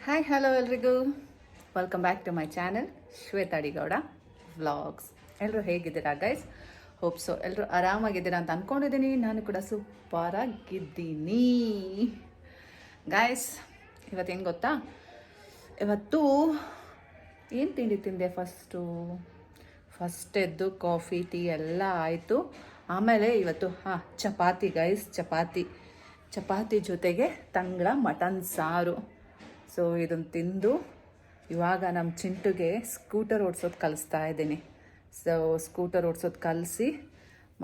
Hi hello ಎಲ್ರಿಗೂ welcome back to my channel Shweta Adigowda vlogs. ಎಲ್ಲರೂ ಹೇಗಿದ್ದೀರಾ ಗೈಸ್? ಹೋಪ್ ಸೊ ಎಲ್ಲರೂ ಆರಾಮಾಗಿದ್ದೀರಾ ಅಂತ ಅಂದ್ಕೊಂಡಿದ್ದೀನಿ. ನಾನು ಕೂಡ ಸೂಪರಾಗಿದ್ದೀನಿ ಗೈಸ್. ಇವತ್ತೇನು ಗೊತ್ತಾ, ಇವತ್ತು ಏನು ತಿಂಡಿ ತಿಂದೆ? ಫಸ್ಟ್ ಎದ್ದು ಕಾಫಿ ಟೀ ಎಲ್ಲ ಆಯಿತು. ಆಮೇಲೆ ಇವತ್ತು ಚಪಾತಿ ಗೈಸ್, ಚಪಾತಿ ಜೊತೆಗೆ ತಂಗ್ಳ ಮಟನ್ ಸಾರು. ಸೊ ಇದನ್ನು ತಿಂದು ಇವಾಗ ನಮ್ಮ ಚಿಂಟುಗೆ ಸ್ಕೂಟರ್ ಓಡಿಸೋದು ಕಲಿಸ್ತಾ ಇದ್ದೀನಿ. ಸೊ ಸ್ಕೂಟರ್ ಓಡಿಸೋದು ಕಲಿಸಿ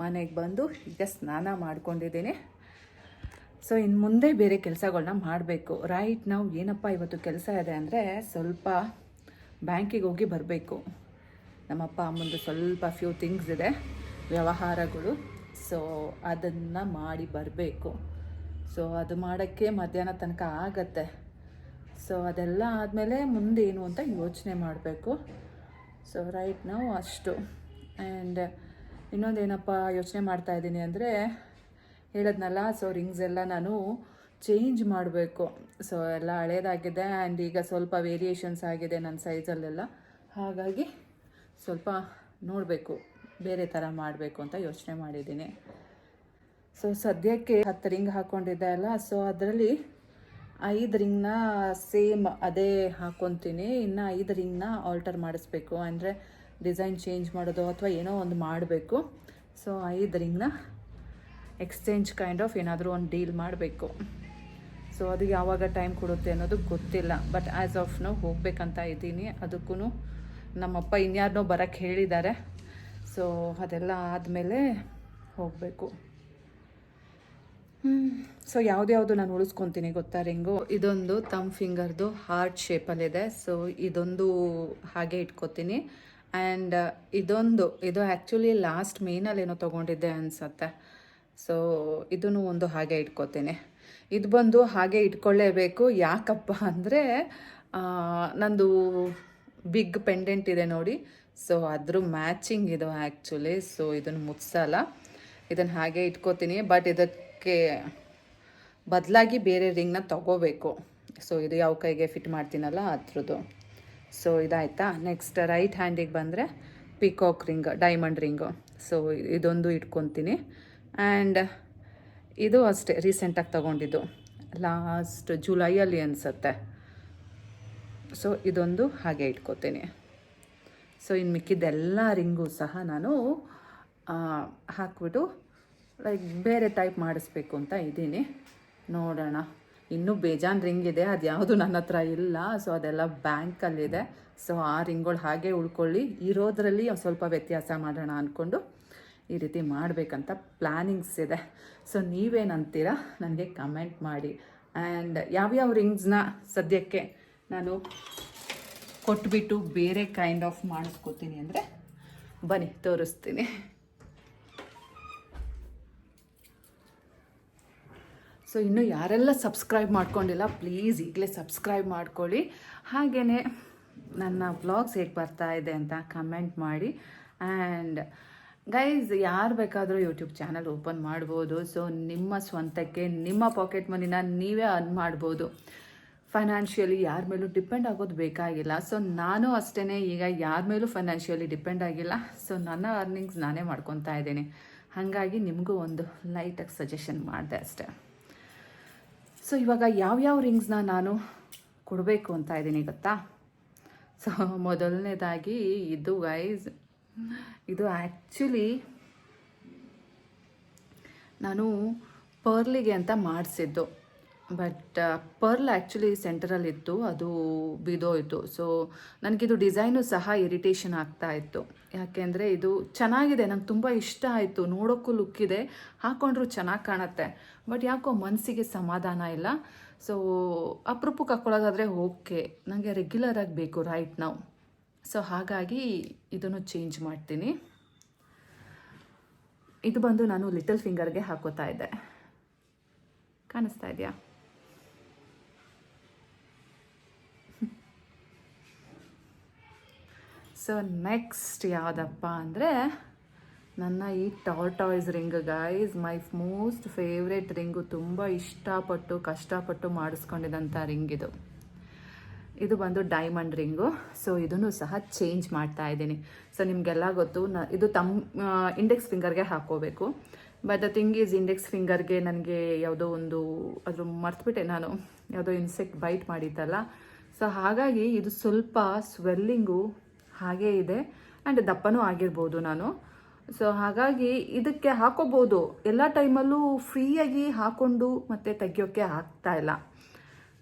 ಮನೆಗೆ ಬಂದು ಈಗ ಸ್ನಾನ ಮಾಡ್ಕೊಂಡಿದ್ದೀನಿ. ಸೊ ಇನ್ನು ಮುಂದೆ ಬೇರೆ ಕೆಲಸಗಳನ್ನ ಮಾಡಬೇಕು. ರೈಟ್ ನಾವು ಏನಪ್ಪ ಇವತ್ತು ಕೆಲಸ ಇದೆ ಅಂದರೆ, ಸ್ವಲ್ಪ ಬ್ಯಾಂಕಿಗೆ ಹೋಗಿ ಬರಬೇಕು. ನಮ್ಮಪ್ಪ ಅಮ್ಮಂದು ಸ್ವಲ್ಪ ಫ್ಯೂ ಥಿಂಗ್ಸ್ ಇದೆ, ವ್ಯವಹಾರಗಳು. ಸೊ ಅದನ್ನು ಮಾಡಿ ಬರಬೇಕು. ಸೊ ಅದು ಮಾಡೋಕ್ಕೆ ಮಧ್ಯಾಹ್ನ ತನಕ ಆಗತ್ತೆ. ಸೊ ಅದೆಲ್ಲ ಆದಮೇಲೆ ಮುಂದೇನು ಅಂತ ಯೋಚನೆ ಮಾಡಬೇಕು. ಸೊ ರೈಟ್ ನಾವು ಅಷ್ಟು. ಆ್ಯಂಡ್ ಇನ್ನೊಂದೇನಪ್ಪ ಯೋಚನೆ ಮಾಡ್ತಾಯಿದ್ದೀನಿ ಅಂದರೆ, ಹೇಳಿದ್ನಲ್ಲ, ಸೊ ರಿಂಗ್ಸ್ ಎಲ್ಲ ನಾನು ಚೇಂಜ್ ಮಾಡಬೇಕು. ಸೊ ಎಲ್ಲ ಹಳೇದಾಗಿದೆ ಆ್ಯಂಡ್ ಈಗ ಸ್ವಲ್ಪ ವೇರಿಯೇಷನ್ಸ್ ಆಗಿದೆ ನನ್ನ ಸೈಜಲ್ಲೆಲ್ಲ. ಹಾಗಾಗಿ ಸ್ವಲ್ಪ ನೋಡಬೇಕು, ಬೇರೆ ಥರ ಮಾಡಬೇಕು ಅಂತ ಯೋಚನೆ ಮಾಡಿದ್ದೀನಿ. ಸೊ ಸದ್ಯಕ್ಕೆ 10 ರಿಂಗ್ ಹಾಕ್ಕೊಂಡಿದ್ದೆ ಅಲ್ಲ, ಸೊ ಅದರಲ್ಲಿ 5 ರಿಂಗ್ನ ಸೇಮ್ ಅದೇ ಹಾಕ್ಕೊತೀನಿ. ಇನ್ನು 5 ರಿಂಗ್ನ ಆಲ್ಟರ್ ಮಾಡಿಸ್ಬೇಕು, ಅಂದರೆ ಡಿಸೈನ್ ಚೇಂಜ್ ಮಾಡೋದು ಅಥವಾ ಏನೋ ಒಂದು ಮಾಡಬೇಕು. ಸೊ 5 ರಿಂಗ್ನ ಎಕ್ಸ್ಚೇಂಜ್ ಕೈಂಡ್ ಆಫ್ ಏನಾದರೂ ಒಂದು ಡೀಲ್ ಮಾಡಬೇಕು. ಸೊ ಅದು ಯಾವಾಗ ಟೈಮ್ ಕೊಡುತ್ತೆ ಅನ್ನೋದು ಗೊತ್ತಿಲ್ಲ. ಬಟ್ ಆ್ಯಸ್ ಆಫ್ ನಾವು ಹೋಗಬೇಕಂತ ಇದ್ದೀನಿ. ಅದಕ್ಕೂ ನಮ್ಮಪ್ಪ ಇನ್ಯಾರನ್ನೋ ಬರೋಕ್ಕೆ ಹೇಳಿದ್ದಾರೆ. ಸೊ ಅದೆಲ್ಲ ಆದಮೇಲೆ ಹೋಗಬೇಕು. ಸೊ ಯಾವ್ದು ನಾನು ಉಳಿಸ್ಕೊತೀನಿ ಗೊತ್ತಾ ರಿಂಗು? ಇದೊಂದು ಫಿಂಗರ್ದು ಹಾರ್ಟ್ ಶೇಪಲ್ಲಿದೆ. ಸೊ ಇದೊಂದು ಹಾಗೆ ಇಟ್ಕೊತೀನಿ. ಆ್ಯಂಡ್ ಇದು ಆ್ಯಕ್ಚುಲಿ ಲಾಸ್ಟ್ ಮೇನಲ್ಲಿ ಏನೋ ತೊಗೊಂಡಿದ್ದೆ ಅನಿಸತ್ತೆ. ಸೊ ಇದನ್ನು ಒಂದು ಹಾಗೆ ಇಟ್ಕೊತೀನಿ. ಇದು ಬಂದು ಹಾಗೆ ಇಟ್ಕೊಳ್ಳೇಬೇಕು. ಯಾಕಪ್ಪ ಅಂದರೆ ನಂದು ಬಿಗ್ ಪೆಂಡೆಂಟ್ ಇದೆ ನೋಡಿ. ಸೊ ಅದ್ರ ಮ್ಯಾಚಿಂಗ್ ಇದು ಆ್ಯಕ್ಚುಲಿ. ಸೊ ಇದನ್ನು ಮುಟ್ಸಲ್ಲ, ಇದನ್ನು ಹಾಗೆ ಇಟ್ಕೋತೀನಿ. ಬಟ್ ಇದಕ್ಕೆ ಬದಲಾಗಿ ಬೇರೆ ರಿಂಗ್ನ ತಗೋಬೇಕು. ಸೊ ಇದು ಯಾವ ಕೈಗೆ ಫಿಟ್ ಮಾಡ್ತೀನಲ್ಲ ಅದ್ರದ್ದು. ಸೊ ಇದಾಯ್ತಾ. ನೆಕ್ಸ್ಟ್ ರೈಟ್ ಹ್ಯಾಂಡಿಗೆ ಬಂದರೆ peacock ring, diamond ring. So ಇದೊಂದು ಇಟ್ಕೊತೀನಿ. ಆ್ಯಂಡ್ ಇದು ಅಷ್ಟೇ ರೀಸೆಂಟಾಗಿ ತೊಗೊಂಡಿದ್ದು, ಲಾಸ್ಟ್ ಜುಲೈಯಲ್ಲಿ ಅನಿಸುತ್ತೆ. ಸೊ ಇದೊಂದು ಹಾಗೆ ಇಟ್ಕೋತೀನಿ. ಸೊ ಇನ್ನು ಮಿಕ್ಕಿದ್ದೆಲ್ಲ ರಿಂಗು ಸಹ ನಾನು ಹಾಕ್ಬಿಟ್ಟು ಲೈಕ್ ಬೇರೆ ಟೈಪ್ ಮಾಡಿಸ್ಬೇಕು ಅಂತ ಇದ್ದೀನಿ. ನೋಡೋಣ. ಇನ್ನೂ ಬೇಜಾನ್ ರಿಂಗ್ ಇದೆ, ಅದು ಯಾವುದು ನನ್ನ ಹತ್ರ ಇಲ್ಲ. ಸೊ ಅದೆಲ್ಲ ಬ್ಯಾಂಕಲ್ಲಿದೆ. ಸೊ ಆ ರಿಂಗ್ಗಳು ಹಾಗೆ ಉಳ್ಕೊಳ್ಳಿ, ಇರೋದ್ರಲ್ಲಿ ಸ್ವಲ್ಪ ವ್ಯತ್ಯಾಸ ಮಾಡೋಣ ಅಂದ್ಕೊಂಡು ಈ ರೀತಿ ಮಾಡಬೇಕಂತ ಪ್ಲ್ಯಾನಿಂಗ್ಸ್ ಇದೆ. ಸೊ ನೀವೇನಂತೀರಾ ನನಗೆ ಕಮೆಂಟ್ ಮಾಡಿ. ಆ್ಯಂಡ್ ಯಾವ್ಯಾವ ರಿಂಗ್ಸ್ನ ಸದ್ಯಕ್ಕೆ ನಾನು ಕೊಟ್ಬಿಟ್ಟು ಬೇರೆ ಕೈಂಡ್ ಆಫ್ ಮಾಡಿಸ್ಕೋತೀನಿ ಅಂದರೆ ಬನ್ನಿ ತೋರಿಸ್ತೀನಿ. ಸೊ ಇನ್ನು ಯಾರೆಲ್ಲ ಸಬ್ಸ್ಕ್ರೈಬ್ ಮಾಡ್ಕೊಂಡಿಲ್ಲ, ಪ್ಲೀಸ್ ಈಗಲೇ ಸಬ್ಸ್ಕ್ರೈಬ್ ಮಾಡ್ಕೊಳ್ಳಿ. ಹಾಗೆಯೇ ನನ್ನ ವ್ಲಾಗ್ಸ್ ಹೇಗೆ ಬರ್ತಾ ಇದೆ ಅಂತ ಕಮೆಂಟ್ ಮಾಡಿ. ಆ್ಯಂಡ್ ಗೈಸ್, ಯಾರು ಬೇಕಾದರೂ ಯೂಟ್ಯೂಬ್ ಚಾನಲ್ ಓಪನ್ ಮಾಡ್ಬೋದು. ಸೊ ನಿಮ್ಮ ಸ್ವಂತಕ್ಕೆ ನಿಮ್ಮ ಪಾಕೆಟ್ ಮನಿನ ನೀವೇ ಅರ್ನ್ ಮಾಡ್ಬೋದು. ಫೈನಾನ್ಷಿಯಲಿ ಯಾರ ಮೇಲೂ ಡಿಪೆಂಡ್ ಆಗೋದು ಬೇಕಾಗಿಲ್ಲ. ಸೊ ನಾನು ಅಷ್ಟೇ ಈಗ ಯಾರ ಮೇಲೂ ಫೈನಾನ್ಷಿಯಲಿ ಡಿಪೆಂಡ್ ಆಗಿಲ್ಲ. ಸೊ ನನ್ನ ಅರ್ನಿಂಗ್ಸ್ ನಾನೇ ಮಾಡ್ಕೊತಾ ಇದ್ದೀನಿ. ಹಾಗಾಗಿ ನಿಮಗೂ ಒಂದು ಲೈಟಾಗಿ ಸಜೆಷನ್ ಮಾಡಿದೆ ಅಷ್ಟೇ. ಸೊ ಇವಾಗ ಯಾವ್ಯಾವ ರಿಂಗ್ಸ್ನ ನಾನು ಕೊಡಬೇಕು ಅಂತ ಇದ್ದೀನಿ ಗೊತ್ತಾ? ಸೊ ಮೊದಲನೇದಾಗಿ ಇದು ಗೈಸ್, ಇದು ಆ್ಯಕ್ಚುಲಿ ನಾನು ಪರ್ಲಿಗೆ ಅಂತ ಮಾಡಿಸಿದ್ದು. ಬಟ್ ಪರ್ಲ್ ಆ್ಯಕ್ಚುಲಿ ಸೆಂಟರಲ್ಲಿತ್ತು, ಅದು ಬಿದೋಯ್ತು. ಸೊ ನನಗಿದು ಡಿಸೈನು ಸಹ ಇರಿಟೇಷನ್ ಆಗ್ತಾಯಿತ್ತು. ಯಾಕೆಂದರೆ ಇದು ಚೆನ್ನಾಗಿದೆ, ನಂಗೆ ತುಂಬ ಇಷ್ಟ ಆಯಿತು, ನೋಡೋಕ್ಕೂ ಲುಕ್ಕಿದೆ, ಹಾಕ್ಕೊಂಡ್ರೂ ಚೆನ್ನಾಗಿ ಕಾಣುತ್ತೆ. ಬಟ್ ಯಾಕೋ ಮನಸ್ಸಿಗೆ ಸಮಾಧಾನ ಇಲ್ಲ. ಸೊ ಅಪರೂಪಕ್ಕೆ ಹಾಕ್ಕೊಳ್ಳೋದಾದರೆ ಓಕೆ, ನನಗೆ ರೆಗ್ಯುಲರಾಗಿ ಬೇಕು ರೈಟ್ ನಾವು. ಸೊ ಹಾಗಾಗಿ ಇದನ್ನು ಚೇಂಜ್ ಮಾಡ್ತೀನಿ. ಇದು ಬಂದು ನಾನು ಲಿಟಲ್ ಫಿಂಗರ್ಗೆ ಹಾಕೋತಾ ಇದ್ದೆ, ಕಾಣಿಸ್ತಾ ಇದೆಯಾ? ಸೊ ನೆಕ್ಸ್ಟ್ ಯಾವುದಪ್ಪ ಅಂದರೆ ನನ್ನ ಈ ಟಾರ್ಟಾಯ್ಸ್ ರಿಂಗ್ ಗೈಸ್, ಮೈ ಮೋಸ್ಟ್ ಫೇವ್ರೆಟ್ ರಿಂಗು. ತುಂಬ ಇಷ್ಟಪಟ್ಟು ಕಷ್ಟಪಟ್ಟು ಮಾಡಿಸ್ಕೊಂಡಿದ್ದಂಥ ರಿಂಗ್ ಇದು. ಇದು ಬಂದು ಡೈಮಂಡ್ ರಿಂಗು. ಸೊ ಇದನ್ನು ಸಹ ಚೇಂಜ್ ಮಾಡ್ತಾ ಇದ್ದೀನಿ. ಸೊ ನಿಮಗೆಲ್ಲ ಗೊತ್ತು, ಇದು ಇಂಡೆಕ್ಸ್ ಫಿಂಗರ್ಗೆ ಹಾಕೋಬೇಕು. But the thing is, index ಫಿಂಗರ್ಗೆ ನನಗೆ ಯಾವುದೋ ಒಂದು ಅದ್ರ ಮರ್ತುಬಿಟ್ಟೆ ನಾನು, ಯಾವುದೋ ಇನ್ಸೆಕ್ಟ್ ಬೈಟ್ ಮಾಡಿತ್ತಲ್ಲ. ಸೊ ಹಾಗಾಗಿ ಇದು ಸ್ವಲ್ಪ ಸ್ವೆಲ್ಲಿಂಗು ಹಾಗೇ ಇದೆ ಆ್ಯಂಡ್ ದಪ್ಪನೂ ಆಗಿರ್ಬೋದು ನಾನು. ಸೊ ಹಾಗಾಗಿ ಇದಕ್ಕೆ ಹಾಕೋಬೋದು, ಎಲ್ಲ ಟೈಮಲ್ಲೂ ಫ್ರೀಯಾಗಿ ಹಾಕ್ಕೊಂಡು ಮತ್ತೆ ತೆಗಿಯೋಕ್ಕೆ ಆಗ್ತಾ ಇಲ್ಲ.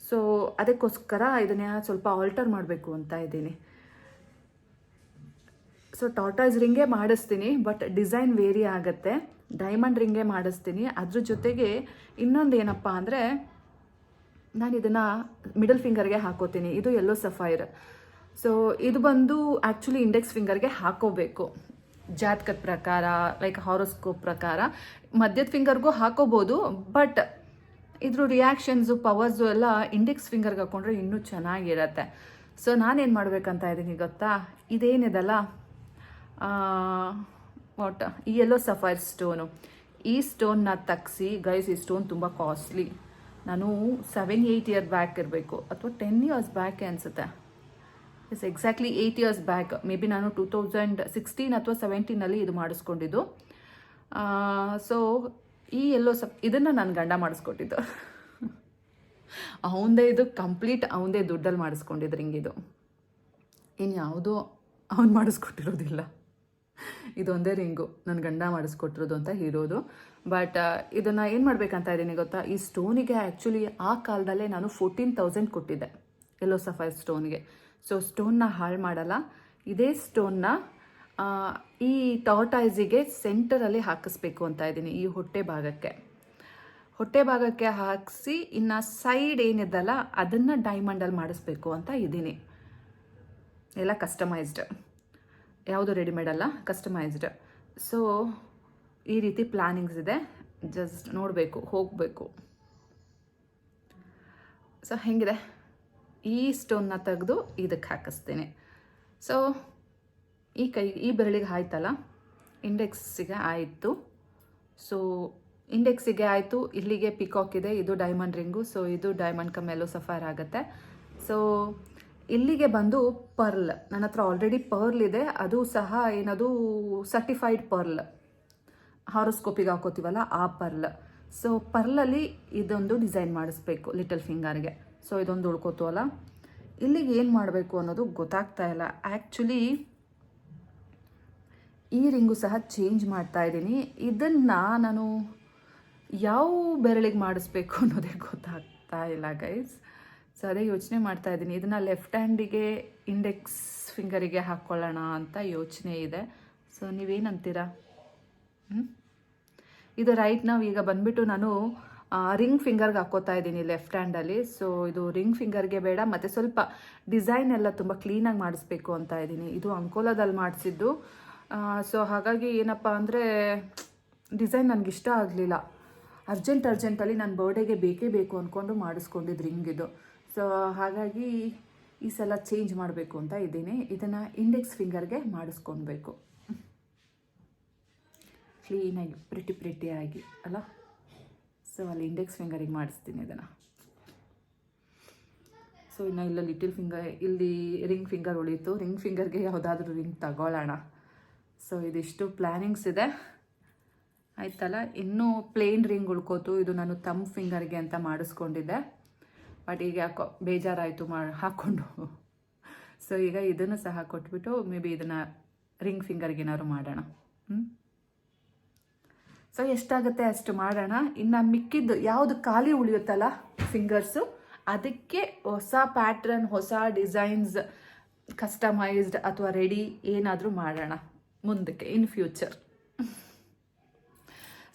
ಸೊ ಅದಕ್ಕೋಸ್ಕರ ಇದನ್ನ ಸ್ವಲ್ಪ ಆಲ್ಟರ್ ಮಾಡಬೇಕು ಅಂತ ಇದ್ದೀನಿ. ಸೊ ಟಾರ್ಟಾಯ್ಸ್ ರಿಂಗೇ ಮಾಡಿಸ್ತೀನಿ, ಬಟ್ ಡಿಸೈನ್ ವೇರಿ ಆಗುತ್ತೆ. ಡೈಮಂಡ್ ರಿಂಗೇ ಮಾಡಿಸ್ತೀನಿ. ಅದ್ರ ಜೊತೆಗೆ ಇನ್ನೊಂದು ಏನಪ್ಪ ಅಂದರೆ, ನಾನು ಇದನ್ನು ಮಿಡಲ್ ಫಿಂಗರ್ಗೆ ಹಾಕೋತೀನಿ. ಇದು ಯೆಲ್ಲೋ ಸಫೈರ್. ಸೊ ಇದು ಬಂದು ಆ್ಯಕ್ಚುಲಿ ಇಂಡೆಕ್ಸ್ ಫಿಂಗರ್ಗೆ ಹಾಕೋಬೇಕು ಜಾತಕದ ಪ್ರಕಾರ, ಲೈಕ್ ಹಾರೋಸ್ಕೋಪ್ ಪ್ರಕಾರ. ಮಧ್ಯದ ಫಿಂಗರ್ಗೂ ಹಾಕೋಬೋದು, ಬಟ್ ಇದ್ರ ರಿಯಾಕ್ಷನ್ಸು ಪವರ್ಸು ಎಲ್ಲ ಇಂಡೆಕ್ಸ್ ಫಿಂಗರ್ಗೆ ಹಾಕೊಂಡ್ರೆ ಇನ್ನೂ ಚೆನ್ನಾಗಿರತ್ತೆ. ಸೊ ನಾನೇನು ಮಾಡಬೇಕಂತ ಇದ್ದೀನಿ ಗೊತ್ತಾ, ಇದೇನಿದಲ್ಲ ಈ ಯೆಲ್ಲೋ ಸಫೈರ್ ಸ್ಟೋನು, ಈ ಸ್ಟೋನ್ನ ತೆಗ್ಸಿ ಗೈಸ್, ಈ ಸ್ಟೋನ್ ತುಂಬ ಕಾಸ್ಟ್ಲಿ. ನಾನು 7-8 ಇಯರ್ ಬ್ಯಾಕ್ ಇರಬೇಕು, ಅಥವಾ 10 ಇಯರ್ಸ್ ಬ್ಯಾಕೆ ಅನಿಸುತ್ತೆ. Yes, exactly 8 years back. Maybe ನಾನು 2016 ಅಥವಾ 17 ಇದು ಮಾಡಿಸ್ಕೊಂಡಿದ್ದು. ಸೊ ಈ ಯೆಲ್ಲೋ ಇದನ್ನು ನನ್ನ ಗಂಡ ಮಾಡಿಸ್ಕೊಟ್ಟಿದ್ದು. ಅವನದೇ ಇದು ಕಂಪ್ಲೀಟ್, ಅವನದೇ ದುಡ್ಡಲ್ಲಿ ಮಾಡಿಸ್ಕೊಂಡಿದ್ದು ರಿಂಗ್ ಇದು. ಇನ್ನು ಯಾವುದೋ ಅವ್ನು ಮಾಡಿಸ್ಕೊಟ್ಟಿರೋದಿಲ್ಲ. ಇದೊಂದೇ ರಿಂಗು ನನ್ನ ಗಂಡ ಮಾಡಿಸ್ಕೊಟ್ಟಿರೋದು ಅಂತ ಇರೋದು. ಬಟ್ ಇದನ್ನು ಏನು ಮಾಡಬೇಕಂತ ಇದ್ದೀನಿ ಗೊತ್ತಾ, ಈ ಸ್ಟೋನಿಗೆ ಆ್ಯಕ್ಚುಲಿ ಆ ಕಾಲದಲ್ಲೇ ನಾನು 14,000 ಕೊಟ್ಟಿದ್ದೆ ಯೆಲ್ಲೋ ಸಫೈರ್ ಸ್ಟೋನ್ಗೆ. ಸೊ ಸ್ಟೋನ್ನ ಹಾಳು ಮಾಡಲ್ಲ. ಇದೇ ಸ್ಟೋನ್ನ ಈ ಟಾರ್ಟಾಯ್ಸಿಗೆ ಸೆಂಟರಲ್ಲಿ ಹಾಕಿಸ್ಬೇಕು ಅಂತ ಇದ್ದೀನಿ, ಈ ಹೊಟ್ಟೆ ಭಾಗಕ್ಕೆ ಹಾಕಿಸಿ, ಇನ್ನು ಸೈಡ್ ಏನಿದಲ್ಲ ಅದನ್ನು ಡೈಮಂಡಲ್ಲಿ ಮಾಡಿಸ್ಬೇಕು ಅಂತ ಇದ್ದೀನಿ. ಎಲ್ಲ ಕಸ್ಟಮೈಸ್ಡ್, ಯಾವುದು ರೆಡಿಮೇಡ್ ಅಲ್ಲ, ಕಸ್ಟಮೈಸ್ಡ್. ಸೊ ಈ ರೀತಿ ಪ್ಲ್ಯಾನಿಂಗ್ಸ್ ಇದೆ. ಜಸ್ಟ್ ನೋಡಬೇಕು, ಹೋಗಬೇಕು. ಸೊ ಹೆಂಗಿದೆ, ಈ ಸ್ಟೋನ್ನ ತೆಗೆದು ಇದಕ್ಕೆ ಹಾಕಿಸ್ತೀನಿ. ಸೊ ಈ ಬೆರಳಿಗೆ ಆಯ್ತಲ್ಲ, ಇಂಡೆಕ್ಸಿಗೆ ಆಯಿತು. ಸೊ ಇಂಡೆಕ್ಸಿಗೆ ಆಯಿತು. ಇಲ್ಲಿಗೆ ಪಿಕಾಕ್ ಇದೆ, ಇದು ಡೈಮಂಡ್ ರಿಂಗು. ಸೊ ಇದು ಡೈಮಂಡ್ ಕಮ್ ಯೆಲ್ಲೋ ಸಫೈರ್ ಆಗುತ್ತೆ. ಸೊ ಇಲ್ಲಿಗೆ ಬಂದು ಪರ್ಲ್, ನನ್ನ ಹತ್ರ ಆಲ್ರೆಡಿ ಪರ್ಲ್ ಇದೆ. ಅದು ಸಹ ಏನದು ಸರ್ಟಿಫೈಡ್ ಪರ್ಲ್, ಹಾರೋಸ್ಕೋಪಿಗೆ ಹಾಕೋತೀವಲ್ಲ ಆ ಪರ್ಲ್. ಸೊ ಪರ್ಲಲ್ಲಿ ಇದೊಂದು ಡಿಸೈನ್ ಮಾಡಿಸ್ಬೇಕು ಲಿಟಲ್ ಫಿಂಗರ್ಗೆ. ಸೊ ಇದೊಂದು ಉಳ್ಕೋತೀವಲ್ಲ, ಇಲ್ಲಿಗೆ ಏನು ಮಾಡಬೇಕು ಅನ್ನೋದು ಗೊತ್ತಾಗ್ತಾ ಇಲ್ಲ. ಆ್ಯಕ್ಚುಲಿ ಈ ರಿಂಗು ಸಹ ಚೇಂಜ್ ಮಾಡ್ತಾ ಇದ್ದೀನಿ. ಇದನ್ನು ನಾನು ಯಾವ ಬೆರಳಿಗೆ ಮಾಡಿಸ್ಬೇಕು ಅನ್ನೋದೇ ಗೊತ್ತಾಗ್ತಾ ಇಲ್ಲ ಗೈಸ್. ಸೊ ಅದೇ ಯೋಚನೆ ಮಾಡ್ತಾ ಇದ್ದೀನಿ. ಇದನ್ನು ಲೆಫ್ಟ್ ಹ್ಯಾಂಡಿಗೆ ಇಂಡೆಕ್ಸ್ ಫಿಂಗರಿಗೆ ಹಾಕ್ಕೊಳ್ಳೋಣ ಅಂತ ಯೋಚನೆ ಇದೆ. ಸೊ ನೀವೇನಂತೀರಾ? ಇದು ರೈಟ್ ನಾವು ಈಗ ಬಂದುಬಿಟ್ಟು ನಾನು ರಿಂಗ್ ಫಿಂಗರ್ಗೆ ಹಾಕೋತಾ ಇದ್ದೀನಿ ಲೆಫ್ಟ್ ಹ್ಯಾಂಡಲ್ಲಿ. ಸೊ ಇದು ರಿಂಗ್ ಫಿಂಗರ್ಗೆ ಬೇಡ, ಮತ್ತು ಸ್ವಲ್ಪ ಡಿಸೈನ್ ಎಲ್ಲ ತುಂಬ ಕ್ಲೀನಾಗಿ ಮಾಡಿಸ್ಬೇಕು ಅಂತ ಇದ್ದೀನಿ. ಇದು ಅಂಕೋಲಾದಲ್ಲಿ ಮಾಡಿಸಿದ್ದು. ಸೊ ಹಾಗಾಗಿ ಏನಪ್ಪ ಅಂದರೆ, ಡಿಸೈನ್ ನನಗೆ ಇಷ್ಟ ಆಗಲಿಲ್ಲ. ಅರ್ಜೆಂಟಲ್ಲಿ ನನ್ನ ಬರ್ಡೇಗೆ ಬೇಕೇ ಬೇಕು ಅಂದ್ಕೊಂಡು ಮಾಡಿಸ್ಕೊಂಡಿದ್ದು ರಿಂಗ್ ಇದು. ಸೊ ಹಾಗಾಗಿ ಈ ಸಲ ಚೇಂಜ್ ಮಾಡಬೇಕು ಅಂತ ಇದ್ದೀನಿ. ಇದನ್ನು ಇಂಡೆಕ್ಸ್ ಫಿಂಗರ್ಗೆ ಮಾಡಿಸ್ಕೊಳ್ಬೇಕು, ಕ್ಲೀನಾಗಿ ಪ್ರಿಟಿಯಾಗಿ ಅಲ್ಲ. ಸೊ ಅಲ್ಲಿ ಇಂಡೆಕ್ಸ್ ಫಿಂಗರಿಗೆ ಮಾಡಿಸ್ತೀನಿ ಇದನ್ನು. ಸೊ ಇನ್ನು ಇಲ್ಲ ಲಿಟಲ್ ಫಿಂಗರ್, ಇಲ್ಲಿ ರಿಂಗ್ ಫಿಂಗರ್ ಉಳೀತು. ರಿಂಗ್ ಫಿಂಗರ್ಗೆ ಯಾವುದಾದ್ರೂ ರಿಂಗ್ ತಗೊಳ್ಳೋಣ. ಸೊ ಇದಿಷ್ಟು ಪ್ಲ್ಯಾನಿಂಗ್ಸ್ ಇದೆ, ಆಯ್ತಲ್ಲ. ಇನ್ನೂ ಪ್ಲೇನ್ ರಿಂಗ್ ಉಳ್ಕೋತು. ಇದು ನಾನು ತಮ್ ಫಿಂಗರ್ಗೆ ಅಂತ ಮಾಡಿಸ್ಕೊಂಡಿದ್ದೆ, ಬಟ್ ಈಗ ಯಾಕೋ ಬೇಜಾರಾಯಿತು ಹಾಕ್ಕೊಂಡು. ಸೊ ಈಗ ಇದನ್ನು ಸಹ ಕೊಟ್ಬಿಟ್ಟು ಮೇ ಬಿ ಇದನ್ನು ರಿಂಗ್ ಫಿಂಗರ್ಗೆ ಏನಾದ್ರು ಮಾಡೋಣ. ಸೊ ಎಷ್ಟಾಗುತ್ತೆ ಅಷ್ಟು ಮಾಡೋಣ. ಇನ್ನು ಮಿಕ್ಕಿದ್ದು ಯಾವುದು ಖಾಲಿ ಉಳಿಯುತ್ತಲ್ಲ ಫಿಂಗರ್ಸು, ಅದಕ್ಕೆ ಹೊಸ ಪ್ಯಾಟ್ರನ್, ಹೊಸ ಡಿಸೈನ್ಸ್, ಕಸ್ಟಮೈಸ್ಡ್ ಅಥವಾ ರೆಡಿ ಏನಾದರೂ ಮಾಡೋಣ ಮುಂದಕ್ಕೆ, ಇನ್ ಫ್ಯೂಚರ್.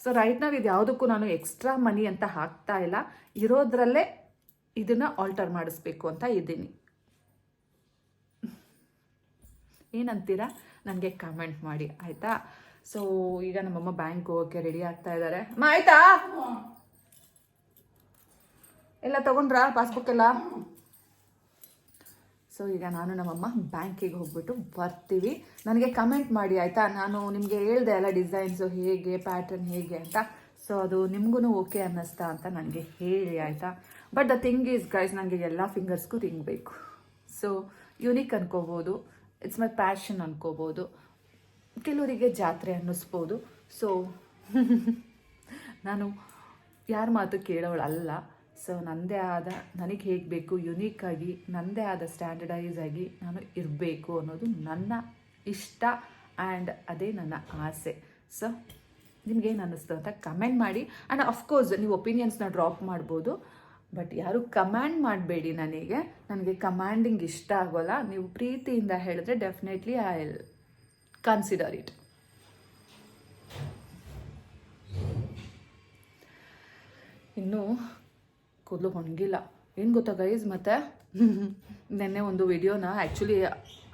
ಸೊ ರೈಟ್ ನಾವು ಇದು ಯಾವುದಕ್ಕೂ ನಾನು ಎಕ್ಸ್ಟ್ರಾ ಮನಿ ಅಂತ ಹಾಕ್ತಾ ಇಲ್ಲ. ಇರೋದ್ರಲ್ಲೇ ಇದನ್ನು ಆಲ್ಟರ್ ಮಾಡಿಸ್ಬೇಕು ಅಂತ ಇದ್ದೀನಿ. ಏನಂತೀರಾ ನನಗೆ ಕಮೆಂಟ್ ಮಾಡಿ, ಆಯಿತಾ? ಸೊ ಈಗ ನಮ್ಮಮ್ಮ ಬ್ಯಾಂಕ್ ಹೋಗೋಕ್ಕೆ ರೆಡಿ ಆಗ್ತಾ ಇದ್ದಾರೆ. ಆಯ್ತಾ ಎಲ್ಲ ತೊಗೊಂಡ್ರಾ ಪಾಸ್ಬುಕ್ ಎಲ್ಲ? ಸೊ ಈಗ ನಾನು ನಮ್ಮಮ್ಮ ಬ್ಯಾಂಕಿಗೆ ಹೋಗ್ಬಿಟ್ಟು ಬರ್ತೀವಿ. ನನಗೆ ಕಮೆಂಟ್ ಮಾಡಿ ಆಯಿತಾ? ನಾನು ನಿಮಗೆ ಹೇಳ್ದೆ ಅಲ್ಲ ಡಿಸೈನ್ಸು ಹೇಗೆ, ಪ್ಯಾಟರ್ನ್ ಹೇಗೆ ಅಂತ. ಸೊ ಅದು ನಿಮಗೂ ಓಕೆ ಅನ್ನಿಸ್ತಾ ಅಂತ ನನಗೆ ಹೇಳಿ, ಆಯಿತಾ? But the thing is guys, ನನಗೆ ಎಲ್ಲ ಫಿಂಗರ್ಸ್ಗೂ ರಿಂಗ್ ಬೇಕು. ಸೊ ಯುನೀಕ್ ಅನ್ಕೋಬೋದು, ಇಟ್ಸ್ ಮೈ ಪ್ಯಾಷನ್ ಅನ್ಕೋಬೋದು, ಕೆಲವರಿಗೆ ಜಾತ್ರೆ ಅನ್ನಿಸ್ಬೋದು. ಸೊ ನಾನು ಯಾರ ಮಾತು ಕೇಳೋಳಲ್ಲ. ಸೊ ನನ್ನದೇ ಆದ, ನನಗೆ ಹೇಗೆ ಬೇಕು ಯುನೀಕಾಗಿ, ನನ್ನದೇ ಆದ ಸ್ಟ್ಯಾಂಡರ್ಡೈಸ್ ಆಗಿ ನಾನು ಇರಬೇಕು ಅನ್ನೋದು ನನ್ನ ಇಷ್ಟ ಆ್ಯಂಡ್ ಅದೇ ನನ್ನ ಆಸೆ. ಸೊ ನಿಮ್ಗೇನು ಅನ್ನಿಸ್ತು ಅಂತ ಕಮೆಂಟ್ ಮಾಡಿ. ಆ್ಯಂಡ್ ಅಫ್ಕೋರ್ಸ್ ನೀವು ಒಪಿನಿಯನ್ಸ್ನ ಡ್ರಾಪ್ ಮಾಡ್ಬೋದು, ಬಟ್ ಯಾರು ಕಮ್ಯಾಂಡ್ ಮಾಡಬೇಡಿ. ನನಗೆ ಕಮ್ಯಾಂಡಿಂಗ್ ಇಷ್ಟ ಆಗೋಲ್ಲ. ನೀವು ಪ್ರೀತಿಯಿಂದ ಹೇಳಿದ್ರೆ definitely I will consider it. ಇನ್ನೂ ಕೂದಲು ಒಣಗಿಲ್ಲ. ಏನು ಗೊತ್ತಾ ಗೈಸ್, ಮತ್ತು ನೆನ್ನೆ ಒಂದು ವಿಡಿಯೋನ ಆ್ಯಕ್ಚುಲಿ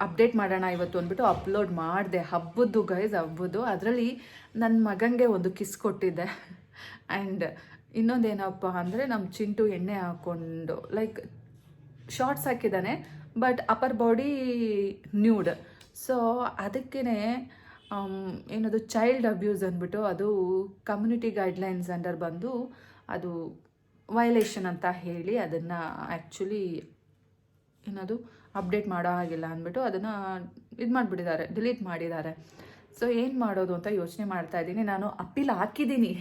ಅಪ್ಡೇಟ್ ಮಾಡೋಣ ಇವತ್ತು ಅಂದ್ಬಿಟ್ಟು ಅಪ್ಲೋಡ್ ಮಾಡಿದೆ. ಹಬ್ಬದ್ದು ಗೈಸ್, ಹಬ್ಬದ್ದು. ಅದರಲ್ಲಿ ನನ್ನ ಮಗನಿಗೆ ಒಂದು ಕಿಸ್ ಕೊಟ್ಟಿದ್ದೆ. ಆ್ಯಂಡ್ ಇನ್ನೊಂದೇನಪ್ಪ ಅಂದರೆ ನಮ್ಮ ಚಿಂಟು ಎಣ್ಣೆ ಹಾಕ್ಕೊಂಡು ಲೈಕ್ ಶಾರ್ಟ್ಸ್ ಹಾಕಿದ್ದಾನೆ, but upper body nude. So ಅದಕ್ಕೇ ಏನದು ಚೈಲ್ಡ್ ಅಬ್ಯೂಸ್ ಅಂದ್ಬಿಟ್ಟು ಅದು ಕಮ್ಯುನಿಟಿ ಗೈಡ್ಲೈನ್ಸ್ ಅಂಡರ್ ಬಂದು ಅದು ವೈಲೇಷನ್ ಅಂತ ಹೇಳಿ ಅದನ್ನು ಆ್ಯಕ್ಚುಲಿ ಏನದು ಅಪ್ಡೇಟ್ ಮಾಡೋ ಹಾಗಿಲ್ಲ ಅಂದ್ಬಿಟ್ಟು ಅದನ್ನು ಇದು ಮಾಡಿಬಿಟ್ಟಿದ್ದಾರೆ, ಡಿಲೀಟ್ ಮಾಡಿದ್ದಾರೆ. ಸೊ ಏನು ಮಾಡೋದು ಅಂತ ಯೋಚನೆ ಮಾಡ್ತಾ ಇದ್ದೀನಿ. ನಾನು ಅಪ್ಪೀಲ್ ಹಾಕಿದ್ದೀನಿ,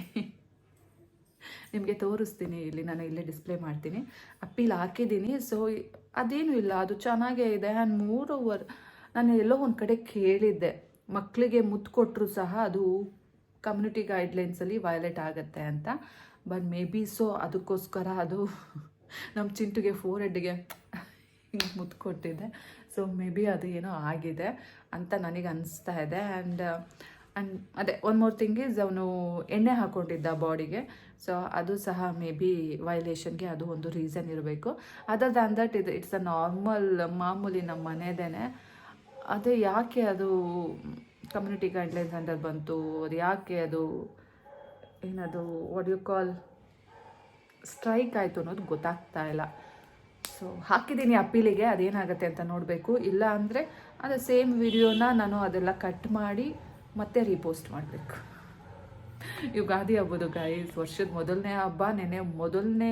ನಿಮಗೆ ತೋರಿಸ್ತೀನಿ, ಇಲ್ಲಿ ನಾನು ಇಲ್ಲೇ ಡಿಸ್ಪ್ಲೇ ಮಾಡ್ತೀನಿ. ಅಪ್ಪೀಲ್ ಹಾಕಿದ್ದೀನಿ. ಸೊ ಅದೇನೂ ಇಲ್ಲ, ಅದು ಚೆನ್ನಾಗೇ ಇದೆ. ಆ್ಯಂಡ್ ಮೋರೋವರ್ ನಾನು ಎಲ್ಲೋ ಒಂದು ಕಡೆ ಕೇಳಿದ್ದೆ, ಮಕ್ಕಳಿಗೆ ಮುತ್ತು ಕೊಟ್ಟರು ಸಹ ಅದು ಕಮ್ಯುನಿಟಿ ಗೈಡ್ಲೈನ್ಸಲ್ಲಿ ವೈಲೇಟ್ ಆಗುತ್ತೆ ಅಂತ. ಬಟ್ ಮೇ ಬಿ ಸೊ ಅದಕ್ಕೋಸ್ಕರ ಅದು ನಮ್ಮ ಚಿಂಟುಗೆ ಫೋರ್ಹೆಡ್ಗೆ ಹಿಂಗೆ ಮುತ್ತು ಕೊಟ್ಟಿದ್ದೆ. ಸೊ ಮೇ ಬಿ ಅದು ಏನೋ ಆಗಿದೆ ಅಂತ ನನಗೆ ಅನಿಸ್ತಾ ಇದೆ. ಆ್ಯಂಡ್ ಅದೇ ಒನ್ ಮೋರ್ ಥಿಂಗ್ ಈಸ್ ಅವನು ಎಣ್ಣೆ ಹಾಕ್ಕೊಂಡಿದ್ದ ಬಾಡಿಗೆ. ಸೊ ಅದು ಸಹ ಮೇ ಬಿ ವೈಲೇಷನ್ಗೆ ಅದು ಒಂದು ರೀಸನ್ ಇರಬೇಕು. Other than that it's a normal ಮಾಮೂಲಿ ನಮ್ಮ ಮನೆಯದೇ. ಅದೇ ಯಾಕೆ ಅದು ಕಮ್ಯುನಿಟಿ ಗೈಡ್ಲೈನ್ಸ್ ಅಂಡರ್ ಬಂತು, ಅದು ಯಾಕೆ ಅದು ಏನದು ವಾಟ್ ಯು ಕಾಲ್ ಸ್ಟ್ರೈಕ್ ಆಯಿತು ಅನ್ನೋದು ಗೊತ್ತಾಗ್ತಾ ಇಲ್ಲ. ಸೊ ಹಾಕಿದ್ದೀನಿ ಅಪ್ಪೀಲಿಗೆ, ಅದೇನಾಗುತ್ತೆ ಅಂತ ನೋಡಬೇಕು. ಇಲ್ಲ ಅಂದರೆ ಅದು ಸೇಮ್ ವಿಡಿಯೋನ ನಾನು ಅದೆಲ್ಲ ಕಟ್ ಮಾಡಿ ಮತ್ತೆ ರೀಪೋಸ್ಟ್ ಮಾಡಬೇಕು. ಯುಗಾದಿ ಹಬ್ಬದು ಗೈಸ್, ವರ್ಷದ ಮೊದಲನೇ ಹಬ್ಬ. ಮೊದಲನೇ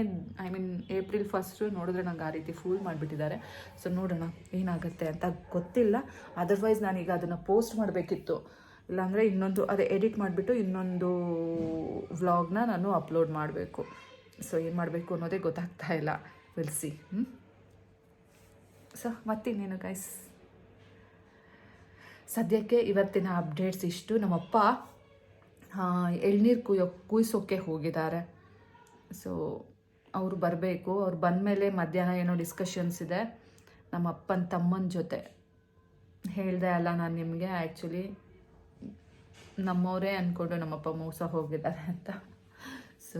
ಏಪ್ರಿಲ್ 1 ನೋಡಿದ್ರೆ ನಂಗೆ ಆ ರೀತಿ ಫೂಲ್ ಮಾಡಿಬಿಟ್ಟಿದ್ದಾರೆ. ಸೊ ನೋಡೋಣ ಏನಾಗುತ್ತೆ ಅಂತ ಗೊತ್ತಿಲ್ಲ. ಅದರ್ವೈಸ್ ನಾನೀಗ ಅದನ್ನು ಪೋಸ್ಟ್ ಮಾಡಬೇಕಿತ್ತು, ಇಲ್ಲಾಂದರೆ ಇನ್ನೊಂದು ಅದೇ ಎಡಿಟ್ ಮಾಡಿಬಿಟ್ಟು ಇನ್ನೊಂದು ವ್ಲಾಗ್ನ ನಾನು ಅಪ್ಲೋಡ್ ಮಾಡಬೇಕು. ಸೊ ಏನು ಮಾಡಬೇಕು ಅನ್ನೋದೇ ಗೊತ್ತಾಗ್ತಾ ಇಲ್ಲ. Will see. ಸೊ ಮತ್ತಿನ್ನೇನು ಗೈಸ್, ಸದ್ಯಕ್ಕೆ ಇವತ್ತಿನ ಅಪ್ಡೇಟ್ಸ್ ಇಷ್ಟು. ನಮ್ಮಪ್ಪ ಎಳ್ನೀರು ಕುಯ್ಸೋಕ್ಕೆ ಹೋಗಿದ್ದಾರೆ. ಸೊ ಅವರು ಬರಬೇಕು. ಅವ್ರು ಬಂದಮೇಲೆ ಮಧ್ಯಾಹ್ನ ಏನೋ ಡಿಸ್ಕಷನ್ಸ್ ಇದೆ ನಮ್ಮ ಅಪ್ಪನ ತಮ್ಮನ ಜೊತೆ. ಹೇಳಿದೆ ಅಲ್ಲ ನಾನು ನಿಮಗೆ, ಆ್ಯಕ್ಚುಲಿ ನಮ್ಮವರೇ ಅಂದ್ಕೊಂಡು ನಮ್ಮಪ್ಪ ಮೋಸ ಹೋಗಿದ್ದಾರೆ ಅಂತ. ಸೊ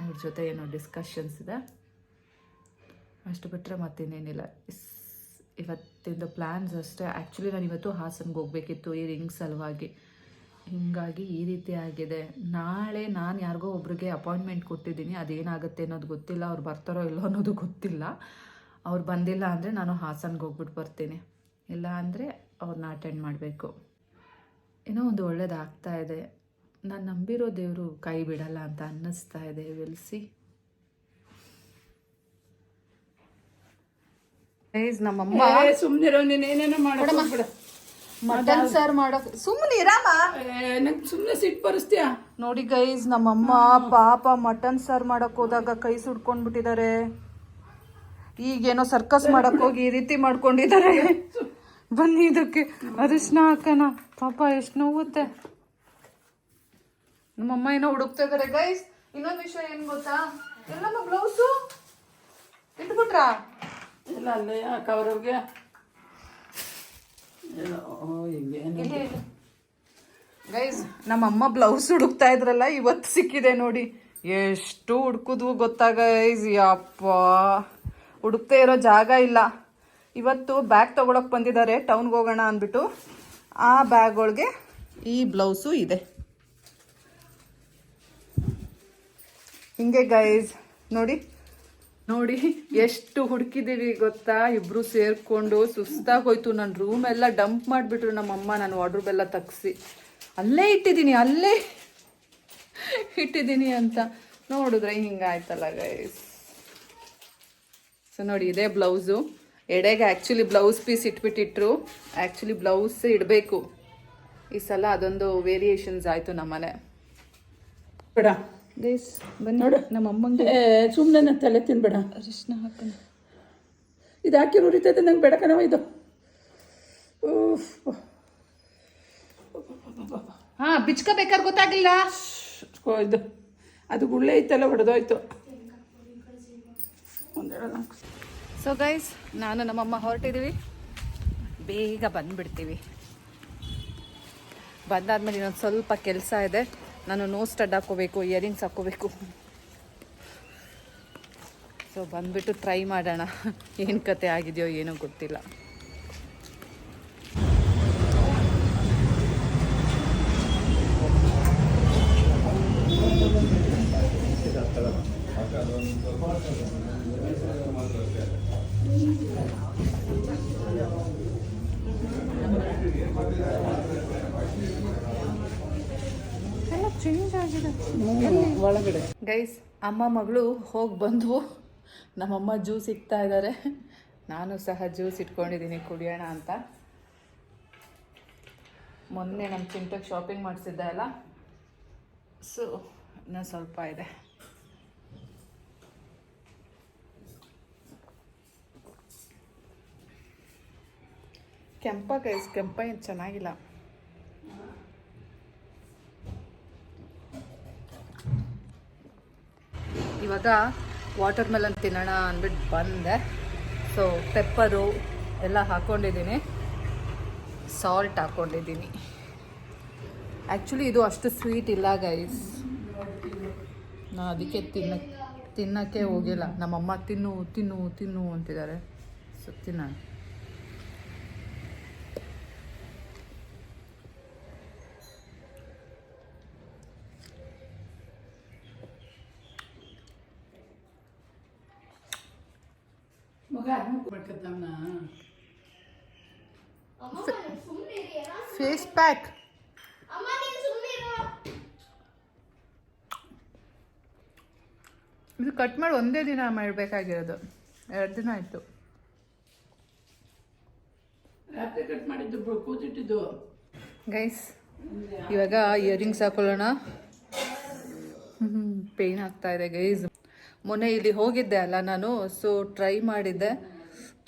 ಅವ್ರ ಜೊತೆ ಏನೋ ಡಿಸ್ಕಷನ್ಸ್ ಇದೆ, ಅಷ್ಟು ಬಿಟ್ಟರೆ ಮತ್ತಿನ್ನೇನಿಲ್ಲ. ಇವತ್ತಿಂದು ಪ್ಲ್ಯಾನ್ಸ್ ಅಷ್ಟೇ. ಆ್ಯಕ್ಚುಲಿ ನಾನು ಇವತ್ತು ಹಾಸನ್ಗೆ ಹೋಗಬೇಕಿತ್ತು ಈ ರಿಂಗ್ ಸಲುವಾಗಿ, ಹೀಗಾಗಿ ಈ ರೀತಿ ಆಗಿದೆ. ನಾಳೆ ನಾನು ಯಾರಿಗೋ ಒಬ್ರಿಗೆ ಅಪಾಯಿಂಟ್ಮೆಂಟ್ ಕೊಟ್ಟಿದ್ದೀನಿ, ಅದೇನಾಗುತ್ತೆ ಅನ್ನೋದು ಗೊತ್ತಿಲ್ಲ. ಅವ್ರು ಬರ್ತಾರೋ ಇಲ್ಲೋ ಅನ್ನೋದು ಗೊತ್ತಿಲ್ಲ. ಅವ್ರು ಬಂದಿಲ್ಲ ಅಂದರೆ ನಾನು ಹಾಸನ್ಗೆ ಹೋಗ್ಬಿಟ್ಟು ಬರ್ತೀನಿ, ಇಲ್ಲ ಅಂದರೆ ಅವ್ರನ್ನ ಅಟೆಂಡ್ ಮಾಡಬೇಕು. ಏನೋ ಒಂದು ಒಳ್ಳೇದಾಗ್ತಾ ಇದೆ. ನಾನು ನಂಬಿರೋ ದೇವರು ಕೈ ಬಿಡಲ್ಲ ಅಂತ ಅನ್ನಿಸ್ತಾ ಇದೆ. ವಿಲ್ಸಿ. ನಮ್ಮಮ್ಮ ಸುಮ್ಮನಿರೋ, ನೀನೇನೇನೋ ಮಾಡೋಣ. ಮಟನ್ ಸಾರು ಮಾಡೋಕ್ ಸುಮ್ಮನೆ ಇರಮ್ಮ, ನಂಗೆ ಸುಮ್ಮನೆ ಸಿಟ್ಟು ಬರಿಸ್ತೀಯ. ನೋಡಿ ಗೈಸ್, ನಮ್ಮಮ್ಮ ಪಾಪ ಮಟನ್ ಸಾರು ಮಾಡಕ್ ಹೋದಾಗ ಕೈ ಸುಡ್ಕೊಂಡ್ಬಿಟ್ಟಿದ್ದಾರೆ. ಈಗೇನೋ ಸರ್ಕಸ್ ಮಾಡಕ್ ಹೋಗಿ ಈ ರೀತಿ ಮಾಡ್ಕೊಂಡಿದ್ದಾರೆ. ಬನ್ನಿ ಇದಕ್ಕೆ ಅರಿಶಿನ ಹಾಕೋಣ. ಪಾಪ ಎಷ್ಟು ನೋವುತ್ತೆ. ನಮ್ಮಮ್ಮ ಏನೋ ಹುಡುಕ್ತಾ ಇದಾರೆ ಗೈಸ್. ಇನ್ನೊಂದು ವಿಷಯ ಏನ್ ಗೊತ್ತಾ, ಎಲ್ಲಮ್ಮ ಬ್ಲೌಸು ಇಟ್ಬಿಟ್ರಾ? ಇಲ್ಲ ಅಲ್ಲೇ ಕವರ್ಗೆ ಗೈಸ್, ನಮ್ಮಮ್ಮ ಬ್ಲೌಸ್ ಹುಡುಕ್ತಾ ಇದ್ರಲ್ಲ, ಇವತ್ತು ಸಿಕ್ಕಿದೆ ನೋಡಿ. ಎಷ್ಟು ಹುಡುಕಿದ್ವು ಗೊತ್ತಾ ಗೈಸ್, ಯಪ್ಪ ಹುಡುಕ್ತಾ ಇರೋ ಜಾಗ ಇಲ್ಲ. ಇವತ್ತು ಬ್ಯಾಗ್ ತಗೊಳಕ್ ಬಂದಿದ್ದಾರೆ ಟೌನ್ಗೆ ಹೋಗೋಣ ಅಂದ್ಬಿಟ್ಟು. ಆ ಬ್ಯಾಗ್ ಒಳಗೆ ಈ ಬ್ಲೌಸು ಇದೆ. ಹಿಂಗೆ ಗೈಸ್ ನೋಡಿ ನೋಡಿ ಎಷ್ಟು ಹುಡುಕಿದೀವಿ ಗೊತ್ತಾ. ಇಬ್ರು ಸೇರ್ಕೊಂಡು ಸುಸ್ತಾಗಿ ಹೋಯ್ತು. ನನ್ನ ರೂಮ್ ಎಲ್ಲ ಡಂಪ್ ಮಾಡಿಬಿಟ್ರು ನಮ್ಮಮ್ಮ. ನಾನು ವಾರ್ಡ್ರೋಬ್ ಎಲ್ಲ ತೆಗ್ಸಿ ಅಲ್ಲೇ ಇಟ್ಟಿದ್ದೀನಿ ಅಂತ ನೋಡಿದ್ರೆ ಹಿಂಗಾಯ್ತಲ್ಲ ಗೈಸ್. ಸೊ ನೋಡಿ, ಇದೇ ಬ್ಲೌಸು. ಎಡೆಗೆ ಆ್ಯಕ್ಚುಲಿ ಬ್ಲೌಸ್ ಪೀಸ್ ಇಟ್ಬಿಟ್ಟಿಟ್ರು. ಆ್ಯಕ್ಚುಲಿ ಬ್ಲೌಸ್ ಇಡಬೇಕು ಈ ಸಲ. ಅದೊಂದು ವೇರಿಯೇಷನ್ಸ್ ಆಯಿತು ನಮ್ಮನೆ. ಬೇಡ ಗೈಸ್ ಬನ್ನಿ ನೋಡು. ನಮ್ಮ ಅಮ್ಮಂಗೆ ಸುಮ್ಮನೆ ನನ್ನ ತಲೆ ತಿನ್ಬೇಡ. ಅರಿಶಿನ ಹಾಕೋಣ. ಇದು ಹಾಕಿ ಉರಿತೈತೆ ನಂಗೆ ಬೇಡ ಕಣವ ಇದು. ಹಾಂ ಬಿಚ್ಕೋಬೇಕಾದ್ರೆ ಗೊತ್ತಾಗಿಲ್ಲ. ಇದು ಅದು ಗುಳ್ಳೆ ಐತಲ್ಲ ಹೊಡೆದೋಯ್ತು. ಒಂದೆರಡು ನಾಲ್ಕು. ಸೊ ಗೈಸ್ ನಾನು ನಮ್ಮಮ್ಮ ಹೊರಟಿದ್ದೀವಿ. ಬೇಗ ಬಂದುಬಿಡ್ತೀವಿ. ಬಂದಾದ್ಮೇಲೆ ಇನ್ನೊಂದು ಸ್ವಲ್ಪ ಕೆಲಸ ಇದೆ. ನಾನು ನೋಸ್ ಸ್ಟಡ್ ಹಾಕ್ಕೋಬೇಕು, ಇಯರಿಂಗ್ಸ್ ಹಾಕ್ಕೋಬೇಕು. ಸೊ ಬಂದುಬಿಟ್ಟು ಟ್ರೈ ಮಾಡೋಣ ಏನು ಕತೆ ಆಗಿದೆಯೋ ಏನೋ ಗೊತ್ತಿಲ್ಲ. ಎಲ್ಲ ಚೇಂಜ್ ಆಗಿದೆ ಒಳಗಡೆ. ಗೈಸ್ ಅಮ್ಮ ಮಗಳು ಹೋಗಿ ಬಂದವು. ನಮ್ಮಮ್ಮ ಜ್ಯೂಸ್ ಇಕ್ತಾ ಇದ್ದಾರೆ. ನಾನು ಸಹ ಜ್ಯೂಸ್ ಇಟ್ಕೊಂಡಿದ್ದೀನಿ ಕುಡಿಯೋಣ ಅಂತ. ಮೊನ್ನೆ ನಮ್ಮ ಚಿಂಟಕ್ಕೆ ಶಾಪಿಂಗ್ ಮಾಡಿಸಿದ್ದೆ ಅಲ್ಲ, ಸೊ ಇನ್ನೂ ಸ್ವಲ್ಪ ಇದೆ. ಕೆಂಪ ಗೈಸ್, ಕೆಂಪ ಏನು ಚೆನ್ನಾಗಿಲ್ಲ. ಇವಾಗ ವಾಟರ್ ಮೆಲನ್ ತಿನ್ನೋಣ ಅಂದ್ಬಿಟ್ಟು ಬಂದೆ. ಸೊ ಪೆಪ್ಪರು ಎಲ್ಲ ಹಾಕ್ಕೊಂಡಿದ್ದೀನಿ, ಸಾಲ್ಟ್ ಹಾಕ್ಕೊಂಡಿದ್ದೀನಿ. ಆ್ಯಕ್ಚುಲಿ ಇದು ಅಷ್ಟು ಸ್ವೀಟ್ ಇಲ್ಲ ಗೈಸ್. ನಾನು ಅದಕ್ಕೆ ತಿನ್ನೋಕ್ಕೆ ಹೋಗಿಲ್ಲ. ನಮ್ಮಮ್ಮ ತಿನ್ನು ತಿನ್ನು ತಿನ್ನು ಅಂತಿದ್ದಾರೆ. ಸೊ ತಿನ್ನೋಣ. ಫೇಸ್ ಪ್ಯಾಕ್ ಇದು ಕಟ್ ಮಾಡಿ ಒಂದೇ ದಿನ ಮಾಡಬೇಕಾಗಿರೋದು, 2 ದಿನ ಆಯಿತು. ರಾತ್ರಿ ಕಟ್ ಮಾಡಿದ್ದು ಕೂತಿಟ್ಟಿದ್ದು. ಗೈಸ್ ಇವಾಗ ಇಯರಿಂಗ್ಸ್ ಹಾಕೊಳ್ಳೋಣ. ಪೇಯ್ನ್ ಆಗ್ತಾ ಇದೆ ಗೈಸ್. ಮೊನ್ನೆ ಇಲ್ಲಿ ಹೋಗಿದ್ದೆ ಅಲ್ಲ ನಾನು, ಸೊ ಟ್ರೈ ಮಾಡಿದ್ದೆ.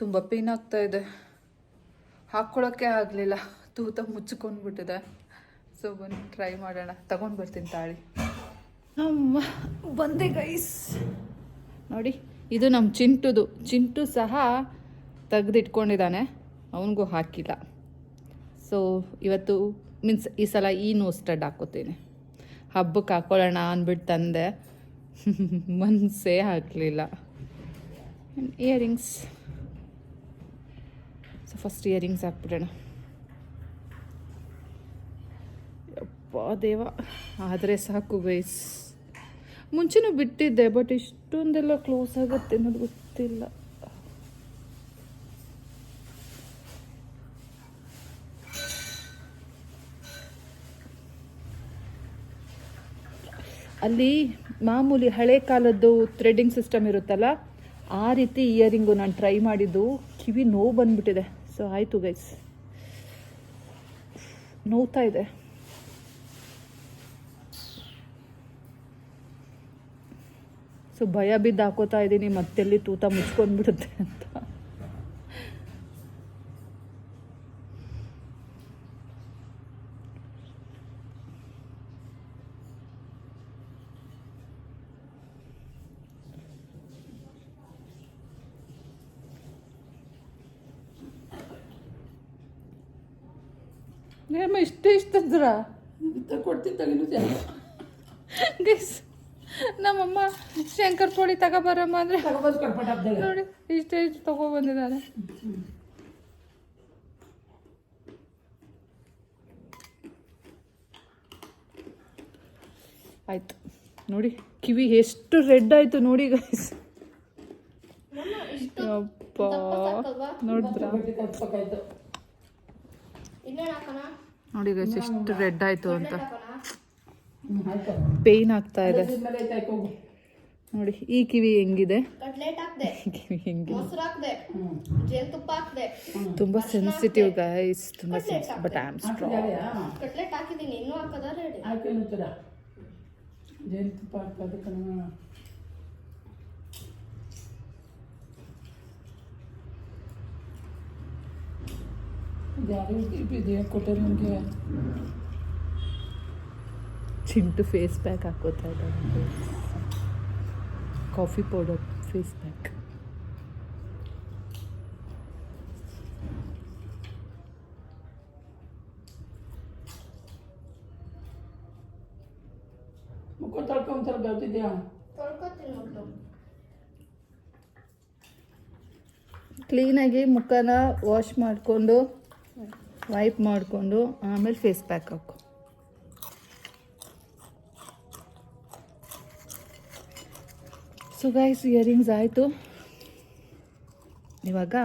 ತುಂಬ ಪೇಯ್ನ್ ಆಗ್ತಾ ಇದೆ, ಹಾಕ್ಕೊಳ್ಳೋಕ್ಕೆ ಆಗಲಿಲ್ಲ. ತೂತ ಮುಚ್ಚಿಕೊಂಡ್ಬಿಟ್ಟಿದೆ. ಸೊ ಬನ್ನಿ ಟ್ರೈ ಮಾಡೋಣ. ತಗೊಂಡು ಬರ್ತೀನಿ ತಾಳಿ. ಅಮ್ಮ ಬಂದೆ ಗೈಸ್. ನೋಡಿ ಇದು ನಮ್ಮ ಚಿಂಟುದು. ಚಿಂಟು ಸಹ ತೆಗೆದಿಟ್ಕೊಂಡಿದ್ದಾನೆ, ಅವನಿಗೂ ಹಾಕಿಲ್ಲ. ಸೊ ಇವತ್ತು ಮೀನ್ಸ್ ಈ ಸಲ ಈ ನೋಸ್ ಸ್ಟಡ್ ಹಾಕೋತೀನಿ. ಹಬ್ಬಕ್ಕೆ ಹಾಕ್ಕೊಳ್ಳೋಣ ಅಂದ್ಬಿಟ್ಟು ತಂದೆ, ಮನಸ್ಸೇ ಹಾಕಲಿಲ್ಲ. ಇಯರಿಂಗ್ಸ್. ಸೊ ಫಸ್ಟ್ ಇಯರಿಂಗ್ಸ್ ಹಾಕ್ಬಿಡೋಣ. ಯಪ್ಪ ದೇವ, ಆದರೆ ಸಾಕು ಗೈಸ್. ಮುಂಚೆನೂ ಬಿಟ್ಟಿದ್ದೆ, ಬಟ್ ಇಷ್ಟೊಂದೆಲ್ಲ ಕ್ಲೋಸ್ ಆಗುತ್ತೆ ಅನ್ನೋದು ಗೊತ್ತಿಲ್ಲ. ಅಲ್ಲಿ ಮಾಮೂಲಿ ಹಳೆ ಕಾಲದ್ದು ಥ್ರೆಡ್ಡಿಂಗ್ ಸಿಸ್ಟಮ್ ಇರುತ್ತಲ್ಲ, ಆ ರೀತಿ ಇಯರಿಂಗು ನಾನು ಟ್ರೈ ಮಾಡಿದ್ದು. ಕಿವಿ ನೋವು ಬಂದ್ಬಿಟ್ಟಿದೆ. ಸೊ ಆಯಿತು ಗೈಸ್, ನೋವ್ತಾ ಇದೆ. ಸೊ ಭಯ ಬಿದ್ದು ಹಾಕೋತಾ ಇದ್ದೀನಿ, ಮತ್ತೆಲ್ಲಿ ತೂತ ಮುಚ್ಕೊಂಡ್ಬಿಡುತ್ತೆ ಅಂತ. ಇಷ್ಟದ್ರ ಕೊಡ್ತೀನಿ ತಗಿನೂ ಗೈಸ್. ನಮ್ಮಮ್ಮ ಶಂಕರ್ ಪೋಳಿ ತಗೋಬರಮ್ಮ ಅಂದ್ರೆ ನೋಡಿ ಇಷ್ಟೇ ತಗೊಬಂದಿದ್ದಾರೆ. ಆಯ್ತು ನೋಡಿ, ಕಿವಿ ಎಷ್ಟು ರೆಡ್ ಆಯ್ತು ನೋಡಿ ಗೈಸ್. ಅಪ್ಪ ನೋಡಿದ್ರ ನೋಡಿ ಗೈಸ್ ಎಷ್ಟು ರೆಡ್ ಆಯ್ತು ಅಂತ. ಪೇಯ್ನ್ ಆಗ್ತಾ ಇದೆ. ನೋಡಿ ಈ ಕಿವಿ ಹೆಂಗಿದೆ, ಕಟ್ಲೆಟ್ ಹಾಕ್ದೆ, ಕಿವಿ ಹೆಂಗಿದೆ, ಮೊಸರು ಹಾಕ್ದೆ, ಜೇನುತುಪ್ಪ ಹಾಕ್ದೆ, ತುಂಬ ಸೆನ್ಸಿಟಿವ್ ಗೈಸ್, ತುಂಬ sensitive. But I am strong. Cutlet ಹಾಕಿದ್ದೀನಿ, ಇನ್ನೂ ಹಾಕೋದ ರೆಡಿ. ಹಾಕಿರ್ತೀರ ಜೇನುತುಪ್ಪ ಹಾಕೋದು ಕಣ. ಯಾರು ಇದೆಯಾ ಕೊಟ್ಟರೆ ನನಗೆ? ಚಿಂಟು ಫೇಸ್ ಪ್ಯಾಕ್ ಹಾಕೋತಾ ಇದ್ದಾರೆ, ಕಾಫಿ ಪೌಡರ್ ಫೇಸ್ ಪ್ಯಾಕ್. ಮುಖ ತೊಳ್ಕೊಂತಾರೆ ಬರ್ತಿದ್ಯಾ? ತೊಳ್ಕೊತೀನಿ ಮಕ್ಕಳು. ಕ್ಲೀನಾಗಿ ಮುಖನ ವಾಶ್ ಮಾಡಿಕೊಂಡು ವೈಪ್ ಮಾಡಿಕೊಂಡು ಆಮೇಲೆ ಫೇಸ್ ಪ್ಯಾಕ್ ಹಾಕು. ಸೊ ಗೈಸ್, ಇಯರಿಂಗ್ಸ್ ಆಯಿತು. ಇವಾಗ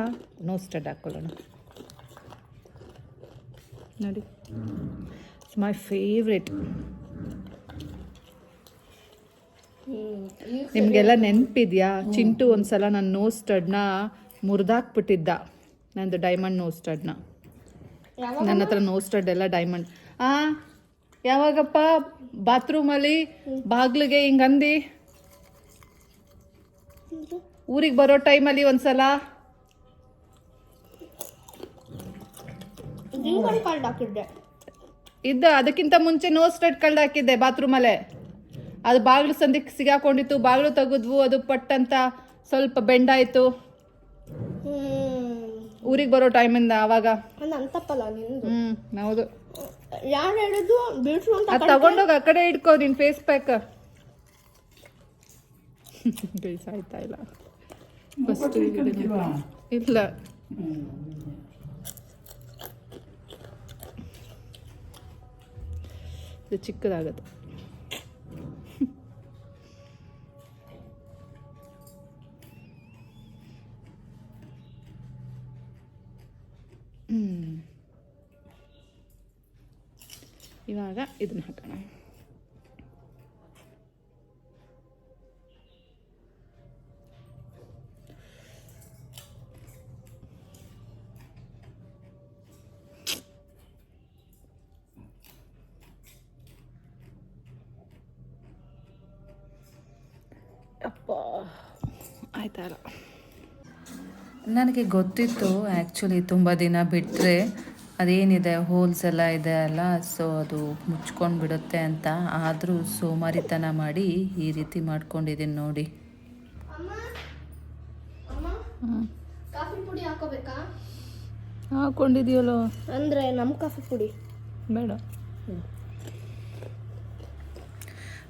ನೋಸ್ ಸ್ಟಡ್ ಹಾಕ್ಕೊಳ್ಳೋಣ. ನೋಡಿ, ಇಟ್ಸ್ ಮೈ ಫೇವ್ರೆಟ್. ನಿಮಗೆಲ್ಲ ನೆನಪಿದೆಯಾ? ಚಿಂಟು ಒಂದ್ಸಲ ನನ್ನ ನೋಸ್ ಸ್ಟಡ್ನ ಮುರಿದಾಕ್ಬಿಟ್ಟಿದ್ದ, ನಂದು ಡೈಮಂಡ್ ನೋಸ್ ಸ್ಟಡ್ನ. ನನ್ನ ಹತ್ರ ನೋಸ್ ಸ್ಟಡ್ ಎಲ್ಲ ಡೈಮಂಡ್. ಯಾವಾಗಪ್ಪ ಬಾತ್ರೂಮಲ್ಲಿ ಬಾಗ್ಲಿಗೆ ಹಿಂಗಂದು ಊರಿಗೆ ಬರೋ ಟೈಮಲ್ಲಿ ಒಂದ್ಸಲ ಇದ್ದ. ಅದಕ್ಕಿಂತ ಮುಂಚೆ ನೋಸ್ ಸ್ಟಡ್ ಕಳ್ದಾಕಿದ್ದೆ ಬಾತ್ರೂಮಲ್ಲೇ. ಅದು ಬಾಗಿಲು ಸಂದಿಗೆ ಸಿಗಾಕೊಂಡಿತ್ತು, ಬಾಗಿಲು ತೆಗೆದ್ವು, ಅದು ಪಟ್ಟಂತ ಸ್ವಲ್ಪ ಬೆಂಡಾಯಿತು ಊರಿಗೆ ಬರೋ ಟೈಮಿಂದ. ಆವಾಗ ಅಂತಪ್ಪಲ್ಲ ನಿಂದು. ಹೌದು. ಯಾರು ಹೇಳಿದ್ದು ಬಿಡ್ಸು ಅಂತ? ಅದು ತಗೊಂಡೋಗ ಆ ಕಡೆ ಇಟ್ಕೋ ನಿನ್ ಫೇಸ್ ಪ್ಯಾಕ್. ಆಯ್ತಾ ಇಲ್ಲ ಫಸ್ಟ್ ಇಲ್ಲ. ಇದು ಚಿಕ್ಕದಾಗತ್ತೆ. ಇವಾಗ ಇದನ್ನ ಹಾಕೋಣ. ಅಪ್ಪ ಆಯ್ತಲ್ಲ. ನನಗೆ ಗೊತ್ತಿತ್ತು ಆ್ಯಕ್ಚುಲಿ ತುಂಬ ದಿನ ಬಿಟ್ಟರೆ ಅದೇನಿದೆ ಹೋಲ್ಸ್ ಎಲ್ಲ ಇದೆ ಅಲ್ಲ, ಸೊ ಅದು ಮುಚ್ಕೊಂಡು ಬಿಡುತ್ತೆ ಅಂತ. ಆದರೂ ಸೋಮಾರಿತನ ಮಾಡಿ ಈ ರೀತಿ ಮಾಡ್ಕೊಂಡಿದ್ದೀನಿ ನೋಡಿ. ಕಾಫಿ ಪುಡಿ ಹಾಕೋಬೇಕಾ? ಹಾಕೊಂಡಿದೆಯಲ್ಲೋ. ಅಂದರೆ ನಮ್ಮ ಕಾಫಿ ಪುಡಿ ಬೇಡ.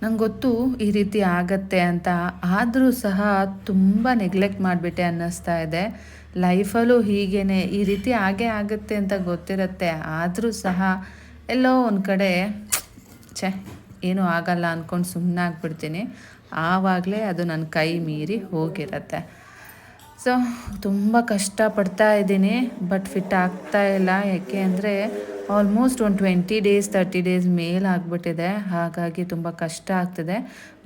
ನಂಗೆ ಗೊತ್ತು ಈ ರೀತಿ ಆಗತ್ತೆ ಅಂತ, ಆದರೂ ಸಹ ತುಂಬ ನೆಗ್ಲೆಕ್ಟ್ ಮಾಡಿಬಿಟ್ಟೆ ಅನ್ನಿಸ್ತಾ ಇದೆ. ಲೈಫಲ್ಲೂ ಹೀಗೇ ಈ ರೀತಿ ಆಗೇ ಆಗುತ್ತೆ ಅಂತ ಗೊತ್ತಿರುತ್ತೆ, ಆದರೂ ಸಹ ಎಲ್ಲೋ ಒಂದು ಕಡೆ ಏನೂ ಆಗಲ್ಲ ಅಂದ್ಕೊಂಡು ಸುಮ್ಮನೆ ಆಗ್ಬಿಡ್ತೀನಿ. ಆವಾಗಲೇ ಅದು ನನ್ನ ಕೈ ಮೀರಿ ಹೋಗಿರತ್ತೆ. ಸೊ ತುಂಬ ಕಷ್ಟಪಡ್ತಾ ಇದ್ದೀನಿ, ಬಟ್ ಫಿಟ್ ಆಗ್ತಾ ಇಲ್ಲ. ಯಾಕೆ ಅಂದರೆ ಆಲ್ಮೋಸ್ಟ್ ಒಂದು 20 days 30 days ಮೇಲೆ ಆಗಿಬಿಟ್ಟಿದೆ. ಹಾಗಾಗಿ ತುಂಬ ಕಷ್ಟ ಆಗ್ತಿದೆ.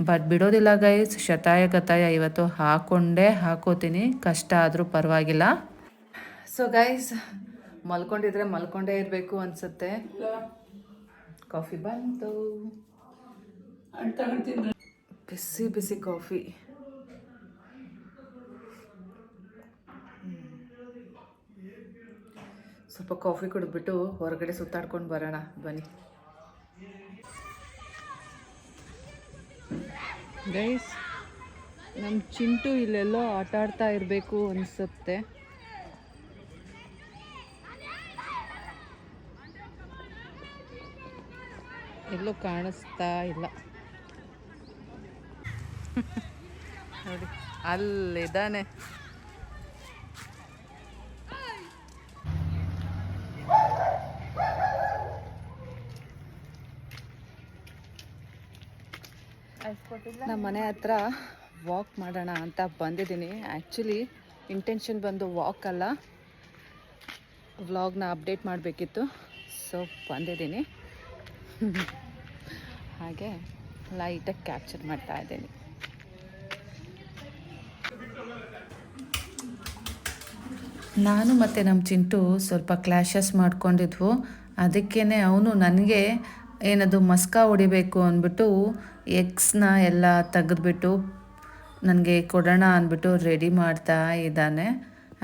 ಬಟ್ ಬಿಡೋದಿಲ್ಲ ಗೈಸ್, ಶತಾಯ ಗತಾಯ ಇವತ್ತು ಹಾಕೋತೀನಿ, ಕಷ್ಟ ಆದರೂ ಪರವಾಗಿಲ್ಲ. ಸೊ ಗೈಸ್, ಮಲ್ಕೊಂಡಿದ್ರೆ ಮಲ್ಕೊಂಡೇ ಇರಬೇಕು ಅನಿಸುತ್ತೆ. ಕಾಫಿ ಬಂತು, ಬಿಸಿ ಬಿಸಿ ಕಾಫಿ. ಸ್ವಲ್ಪ ಕಾಫಿ ಕುಡಿದ್ಬಿಟ್ಟು ಹೊರಗಡೆ ಸುತ್ತಾಡ್ಕೊಂಡು ಬರೋಣ ಬನ್ನಿ ಗೈಸ್. ನಮ್ಮ ಚಿಂಟು ಇಲ್ಲೆಲ್ಲೋ ಆಟ ಆಡ್ತಾ ಇರಬೇಕು ಅನಿಸುತ್ತೆ. ಎಲ್ಲೂ ಕಾಣಿಸ್ತಾ ಇಲ್ಲ ನೋಡಿ, ಅಲ್ಲಿದ್ದಾನೆ. ನಮ್ಮ ಮನೆ ಹತ್ರ ವಾಕ್ ಮಾಡೋಣ ಅಂತ ಬಂದಿದ್ದೀನಿ. ಆ್ಯಕ್ಚುಲಿ ಇಂಟೆನ್ಷನ್ ಬಂದು ವಾಕ್ ಅಲ್ಲ, ವ್ಲಾಗ್ನ ಅಪ್ಡೇಟ್ ಮಾಡಬೇಕಿತ್ತು. ಸೊ ಬಂದಿದ್ದೀನಿ, ಹಾಗೆ ಲೈಟಾಗಿ ಕ್ಯಾಪ್ಚರ್ ಮಾಡ್ತಾ ಇದ್ದೀನಿ. ನಾನು ಮತ್ತು ನಮ್ಮ ಚಿಂಟು ಸ್ವಲ್ಪ ಕ್ಲ್ಯಾಶಸ್ ಮಾಡ್ಕೊಂಡಿದ್ವು. ಅದಕ್ಕೇ ಅವನು ನನಗೆ ಏನದು ಮಸ್ಕ ಹೊಡಿಬೇಕು ಅಂದ್ಬಿಟ್ಟು ಎಗ್ಸ್ನ ಎಲ್ಲ ತೆಗೆದ್ಬಿಟ್ಟು ನನಗೆ ಕೊಡೋಣ ಅಂದ್ಬಿಟ್ಟು ರೆಡಿ ಮಾಡ್ತಾ ಇದ್ದಾನೆ.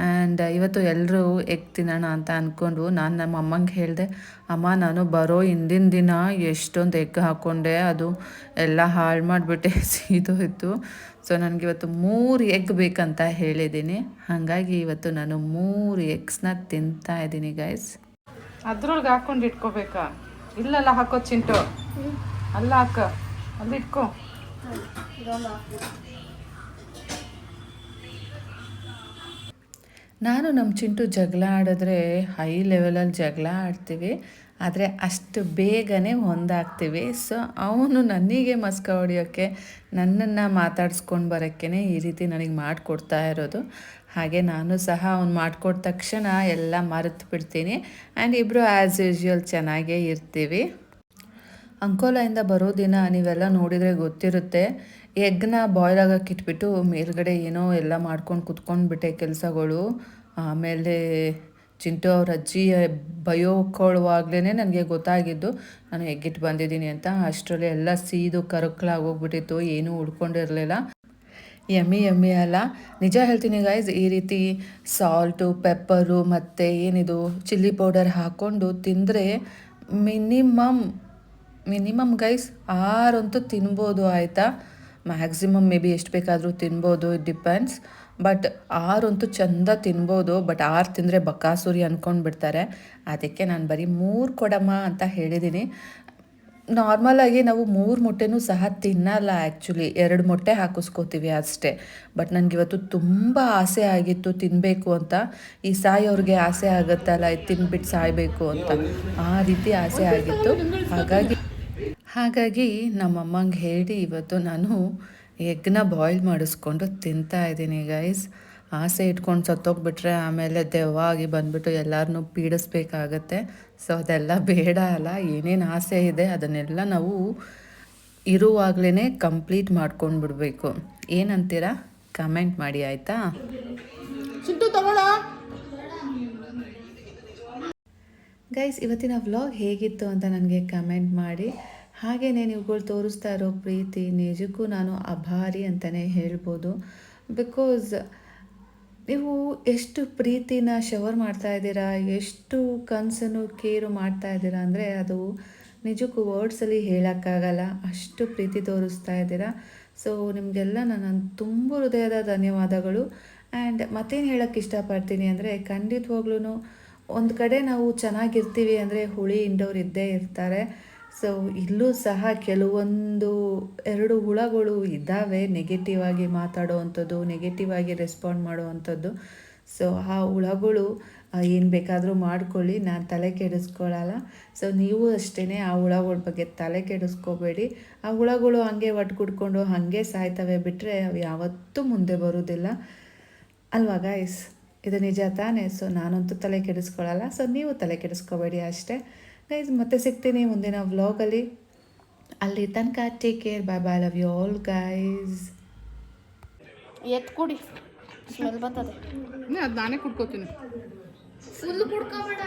ಆ್ಯಂಡ್ ಇವತ್ತು ಎಲ್ಲರೂ ಎಗ್ ತಿನ್ನೋಣ ಅಂತ ಅಂದ್ಕೊಂಡ್ವು. ನಾನು ನಮ್ಮ ಅಮ್ಮಂಗೆ ಹೇಳಿದೆ, ಅಮ್ಮ ನಾನು ಬರೋ ಹಿಂದಿನ ದಿನ ಎಷ್ಟೊಂದು ಎಗ್ ಹಾಕ್ಕೊಂಡೆ, ಅದು ಎಲ್ಲ ಹಾಳು ಮಾಡಿಬಿಟ್ಟೆ ಸೀದೋಯ್ತು. ಸೊ ನನಗಿವತ್ತು 3 ಎಗ್ ಬೇಕಂತ ಹೇಳಿದ್ದೀನಿ. ಹಾಗಾಗಿ ಇವತ್ತು ನಾನು 3 ಎಗ್ಸ್ನ ತಿಂತಾ ಇದ್ದೀನಿ ಗೈಸ್. ಅದ್ರೊಳಗೆ ಹಾಕೊಂಡು ಇಟ್ಕೋಬೇಕಾ? ಇಲ್ಲೆಲ್ಲ ಹಾಕೋ ಚಿಂಟು, ಅಲ್ಲ ಹಾಕ, ಅಲ್ಲಿ ಇಟ್ಕೋ. ನಾನು ನಮ್ಮ ಚಿಂಟು ಜಗಳ ಆಡಿದ್ರೆ ಹೈ ಲೆವೆಲಲ್ಲಿ ಜಗಳ ಆಡ್ತೀವಿ, ಆದರೆ ಅಷ್ಟು ಬೇಗನೆ ಹೊಂದಾಗ್ತೀವಿ. ಸೊ ಅವನು ನನಗೆ ಮಸ್ಕ ಹೊಡಿಯೋಕ್ಕೆ, ನನ್ನನ್ನು ಮಾತಾಡ್ಸ್ಕೊಂಡು ಬರೋಕ್ಕೇ ಈ ರೀತಿ ನನಗೆ ಮಾಡಿಕೊಡ್ತಾ ಇರೋದು. ಹಾಗೆ ನಾನು ಸಹ ಅವ್ನು ಮಾಡಿಕೊಟ್ಟ ತಕ್ಷಣ ಎಲ್ಲ ಮರೆತು ಬಿಡ್ತೀನಿ. ಆ್ಯಂಡ್ ಇಬ್ಬರು ಆ್ಯಸ್ ಯೂಶ್ವಲ್ ಚೆನ್ನಾಗೇ ಇರ್ತೀವಿ. ಅಂಕೋಲಾಯಿಂದ ಬರೋ ದಿನ ನೀವೆಲ್ಲ ನೋಡಿದರೆ ಗೊತ್ತಿರುತ್ತೆ, ಎಗ್ನ ಬಾಯ್ಲ್ ಆಗೋಕ್ಕೆ ಇಟ್ಬಿಟ್ಟು ಮೇಲ್ಗಡೆ ಏನೋ ಎಲ್ಲ ಮಾಡ್ಕೊಂಡು ಕುತ್ಕೊಂಡ್ಬಿಟ್ಟೆ ಕೆಲಸಗಳು. ಆಮೇಲೆ ಚಿಂಟು ಅವ್ರ ಅಜ್ಜಿ ಬಯೋಕೊಳ್ಳುವಾಗಲೇ ನನಗೆ ಗೊತ್ತಾಗಿದ್ದು ನಾನು ಎಗ್ಗಿಟ್ಟು ಬಂದಿದ್ದೀನಿ ಅಂತ. ಅಷ್ಟರಲ್ಲಿ ಎಲ್ಲ ಸೀದು ಕರಕಲಾಗೋಗ್ಬಿಟ್ಟಿತ್ತು, ಏನೂ ಉಳ್ಕೊಂಡಿರಲಿಲ್ಲ. ಯಮ್ಮಿ ಅಲ್ಲ, ನಿಜ ಹೇಳ್ತೀನಿ ಗೈಸ್, ಈ ರೀತಿ ಸಾಲ್ಟು, ಪೆಪ್ಪರು ಮತ್ತು ಏನಿದು ಚಿಲ್ಲಿ ಪೌಡರ್ ಹಾಕ್ಕೊಂಡು ತಿಂದರೆ ಮಿನಿಮಮ್ ಗೈಸ್ 6 ಅಂತೂ ತಿನ್ಬೋದು ಆಯಿತಾ. ಮ್ಯಾಕ್ಸಿಮಮ್ ಮೇ ಬಿ ಎಷ್ಟು ಬೇಕಾದರೂ ತಿನ್ಬೋದು, ಇಟ್ ಡಿಪೆಂಡ್ಸ್. ಬಟ್ 6 ಅಂತೂ ಚೆಂದ ತಿನ್ಬೋದು. ಬಟ್ 6 ತಿಂದರೆ ಬಕಾಸುರಿ ಅಂದ್ಕೊಂಡ್ಬಿಡ್ತಾರೆ. ಅದಕ್ಕೆ ನಾನು ಬರೀ 3 ಕೊಡಮ್ಮ ಅಂತ ಹೇಳಿದ್ದೀನಿ. ನಾರ್ಮಲಾಗಿ ನಾವು 3 ಮೊಟ್ಟೆನೂ ಸಹ ತಿನ್ನಲ್ಲ ಆ್ಯಕ್ಚುಲಿ, 2 ಮೊಟ್ಟೆ ಹಾಕಿಸ್ಕೋತೀವಿ ಅಷ್ಟೇ. ಬಟ್ ನನಗಿವತ್ತು ತುಂಬ ಆಸೆ ಆಗಿತ್ತು ತಿನ್ನಬೇಕು ಅಂತ. ಈ ಸಾಯೋರಿಗೆ ಆಸೆ ಆಗುತ್ತಲ್ಲ, ಇದು ತಿನ್ಬಿಟ್ಟು ಸಾಯಬೇಕು ಅಂತ, ಆ ರೀತಿ ಆಸೆ ಆಗಿತ್ತು. ಹಾಗಾಗಿ ನಮ್ಮಮ್ಮಂಗೆ ಹೇಳಿ ಇವತ್ತು ನಾನು ಎಗ್ನ ಬಾಯ್ಲ್ ಮಾಡಿಸ್ಕೊಂಡು ತಿಂತಾ ಇದ್ದೀನಿ ಗೈಸ್. ಆಸೆ ಇಟ್ಕೊಂಡು ಸತ್ತೋಗ್ಬಿಟ್ರೆ ಆಮೇಲೆ ದೆವ್ವಾಗಿ ಬಂದುಬಿಟ್ಟು ಎಲ್ಲರನ್ನೂ ಪೀಡಿಸ್ಬೇಕಾಗತ್ತೆ. ಸೊ ಅದೆಲ್ಲ ಬೇಡ ಅಲ್ಲ, ಏನೇನು ಆಸೆ ಇದೆ ಅದನ್ನೆಲ್ಲ ನಾವು ಇರುವಾಗಲೇ ಕಂಪ್ಲೀಟ್ ಮಾಡ್ಕೊಂಡು ಬಿಡಬೇಕು. ಏನಂತೀರಾ? ಕಮೆಂಟ್ ಮಾಡಿ ಆಯಿತಾ? ಗೈಸ್, ಇವತ್ತಿನ ವ್ಲಾಗ್ ಹೇಗಿತ್ತು ಅಂತ ನನಗೆ ಕಮೆಂಟ್ ಮಾಡಿ. ಹಾಗೆಯೇ ನೀವುಗಳು ತೋರಿಸ್ತಾ ಇರೋ ಪ್ರೀತಿ ನಿಜಕ್ಕೂ ನಾನು ಆಭಾರಿ ಅಂತಲೇ ಹೇಳ್ಬೋದು. ಬಿಕಾಸ್ ನೀವು ಎಷ್ಟು ಪ್ರೀತಿನ ಶವರ್ ಮಾಡ್ತಾ ಇದ್ದೀರಾ, ಎಷ್ಟು ಕನಸನ್ನು ಕೇರು ಮಾಡ್ತಾ ಇದ್ದೀರಾ ಅಂದರೆ ಅದು ನಿಜಕ್ಕೂ ವರ್ಡ್ಸಲ್ಲಿ ಹೇಳೋಕ್ಕಾಗಲ್ಲ, ಅಷ್ಟು ಪ್ರೀತಿ ತೋರಿಸ್ತಾ ಇದ್ದೀರಾ. ಸೊ ನಿಮಗೆಲ್ಲ ನನ್ನ ತುಂಬ ಹೃದಯದ ಧನ್ಯವಾದಗಳು. ಆ್ಯಂಡ್ ಮತ್ತೇನು ಹೇಳೋಕ್ಕೆ ಇಷ್ಟಪಡ್ತೀನಿ ಅಂದರೆ, ಖಂಡಿತವಾಗ್ಲೂ ಒಂದು ಕಡೆ ನಾವು ಚೆನ್ನಾಗಿರ್ತೀವಿ ಅಂದರೆ ಹುಳಿ ಹಿಂಡೋರು ಇದ್ದೇ ಇರ್ತಾರೆ. ಸೊ ಇಲ್ಲೂ ಸಹ ಕೆಲವೊಂದು 2 ಹುಳಗಳು ಇದ್ದಾವೆ, ನೆಗೆಟಿವ್ ಆಗಿ ಮಾತಾಡೋ ಅಂಥದ್ದು, ನೆಗೆಟಿವ್ ಆಗಿ ರೆಸ್ಪಾಂಡ್ ಮಾಡೋ ಅಂಥದ್ದು. ಸೊ ಆ ಹುಳಗಳು ಏನು ಬೇಕಾದರೂ ಮಾಡ್ಕೊಳ್ಳಿ, ನಾನು ತಲೆ ಕೆಡಿಸ್ಕೊಳ್ಳಲ್ಲ. ಸೊ ನೀವು ಅಷ್ಟೇ ಆ ಹುಳಗಳ ಬಗ್ಗೆ ತಲೆ ಕೆಡಿಸ್ಕೋಬೇಡಿ. ಆ ಹುಳಗಳು ಹಾಗೆ ಒಟ್ಗುಡ್ಕೊಂಡು ಹಾಗೆ ಸಾಯ್ತವೆ ಬಿಟ್ಟರೆ ಅವು ಯಾವತ್ತೂ ಮುಂದೆ ಬರೋದಿಲ್ಲ ಅಲ್ವಾ ಗೈಸ್? ಇದು ನಿಜ ತಾನೇ? ಸೊ ನಾನಂತೂ ತಲೆ ಕೆಡಿಸ್ಕೊಳ್ಳಲ್ಲ. ಸೊ ನೀವು ತಲೆ ಕೆಡಿಸ್ಕೋಬೇಡಿ ಅಷ್ಟೇ ಗೈಸ್. ಮತ್ತೆ ಸಿಗ್ತೀನಿ ಮುಂದಿನ ವ್ಲಾಗಲ್ಲಿ. ಅಲ್ಲಿ ತನಕ take care, bye bye, love you all guys. ಎತ್ ಕುಡಿ, ಸ್ಮೆಲ್ ಬರ್ತದೆ. ಅದು ನಾನೇ ಕುಡ್ಕೋತೀನಿ. ಫುಲ್ ಕುಡ್ಕೋಬೇಡ.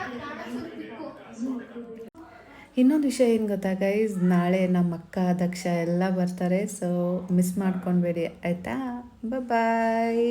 ಇನ್ನೊಂದು ವಿಷಯ ಏನು ಗೊತ್ತಾ ಗೈಸ್, ನಾಳೆ ನಮ್ಮ ಅಕ್ಕ, ದಕ್ಷ ಎಲ್ಲ ಬರ್ತಾರೆ. ಸೊ ಮಿಸ್ ಮಾಡ್ಕೊಬೇಡಿ ಆಯಿತಾ? ಬಾಯ್.